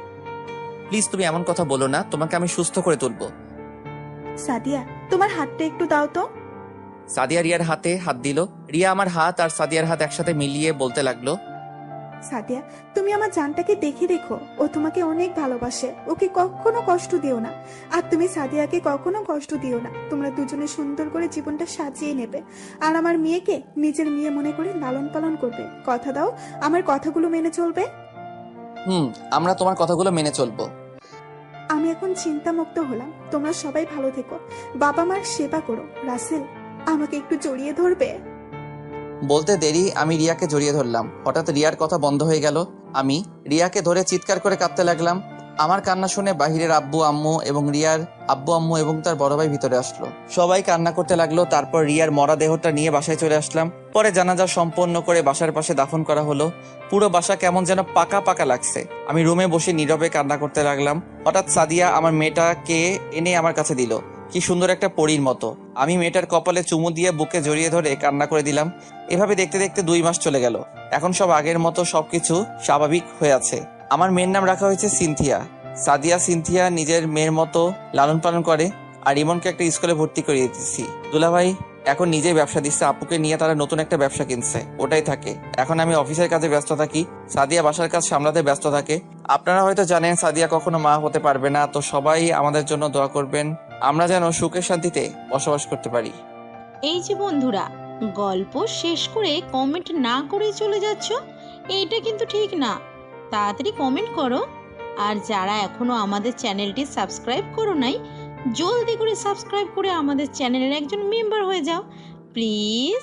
প্লিজ তুমি এমন কথা বলো না, তোমাকে আমি সুস্থ করে তুলবো। সাদিয়া, তোমার হাতটা একটু দাও তো। সাদিয়া রিয়ার হাতে হাত দিল। রিয়া আমার হাত আর সাদিয়ার হাত একসাথে মিলিয়ে বলতে লাগলো, সাদিয়া, তুমি আমার জানটাকে দেখে রেখো। ও তোমাকে অনেক ভালোবাসে, ওকে কখনো কষ্ট দিও না। আর তুমি সাদিয়াকে কখনো কষ্ট দিও না। তোমরা দুজনে সুন্দর করে জীবনটা সাজিয়ে নেবে। আর আমার মেয়েকে নিজের মেয়ে মনে করে লালন পালন করবে। কথা দাও আমার কথাগুলো মেনে চলবে। আমরা তোমার কথাগুলো মেনে চলবো। আমি এখন চিন্তামুক্ত হলাম। তোমরা সবাই ভালো থেকো, বাবা মার সেবা করো। রাসেল, আমাকে একটু জড়িয়ে ধরবে? বলতে দেরি আমি রিয়াকে জড়িয়ে ধরলাম। হঠাৎ রিয়ার কথা বন্ধ হয়ে গেল। আমি রিয়াকে ধরে চিৎকার করে কাঁদতে লাগলাম। আমার কান্না শুনে বাহিরের আব্বু আম্মু এবং রিয়ার আব্বু আম্মু এবং তার বড় ভাই ভিতরে আসলো। সবাই কান্না করতে লাগলো। তারপর রিয়ার মরা দেহটা নিয়ে বাসায় চলে আসলাম। পরে জানাজা সম্পন্ন করে বাসার পাশে দাফন করা হলো। পুরো বাসা কেমন যেন পাকা পাকা লাগছে। আমি রুমে বসে নীরবে কান্না করতে লাগলাম। হঠাৎ সাদিয়া আমার মেয়েটাকে এনে আমার কাছে দিল। কি সুন্দর একটা পরীর মতো। আমি মেয়েটার কপালে চুমু দিয়ে বুকে জড়িয়ে ধরে কান্না করে দিলাম। এভাবে দেখতে দেখতে 2 মাস চলে গেল। এখন সব আগের মতো সবকিছু স্বাভাবিক হয়ে আছে। আমার মেয়ের নাম রাখা হয়েছে সিনথিয়া। সাদিয়া সিনথিয়া নিজের মেয়ের মতো লালন পালন করে। আর ইমনকে একটা স্কুলে ভর্তি করিয়ে দিচ্ছি। দুলাভাই এখন নিজেই ব্যবসা দিচ্ছে। আপুকে নিয়ে তারা নতুন একটা ব্যবসা কিনছে, ওটাই থাকে। এখন আমি অফিসের কাজে ব্যস্ত থাকি, সাদিয়া বাসার কাজ সামলাতে ব্যস্ত থাকে। আপনারা হয়তো জানেন সাদিয়া কখনো মা হতে পারবে না, তো সবাই আমাদের জন্য দোয়া করবেন, আমরা যেন সুখে শান্তিতে বসবাস করতে পারি। এই যে বন্ধুরা, গল্প শেষ করে কমেন্ট না করে চলে যাচ্ছ, এইটা কিন্তু ঠিক না। তাড়াতাড়ি কমেন্ট করো। আর যারা এখনো আমাদের চ্যানেলটি সাবস্ক্রাইব করো নাই, জলদি করে সাবস্ক্রাইব করে আমাদের চ্যানেলের একজন মেম্বার হয়ে যাও প্লিজ।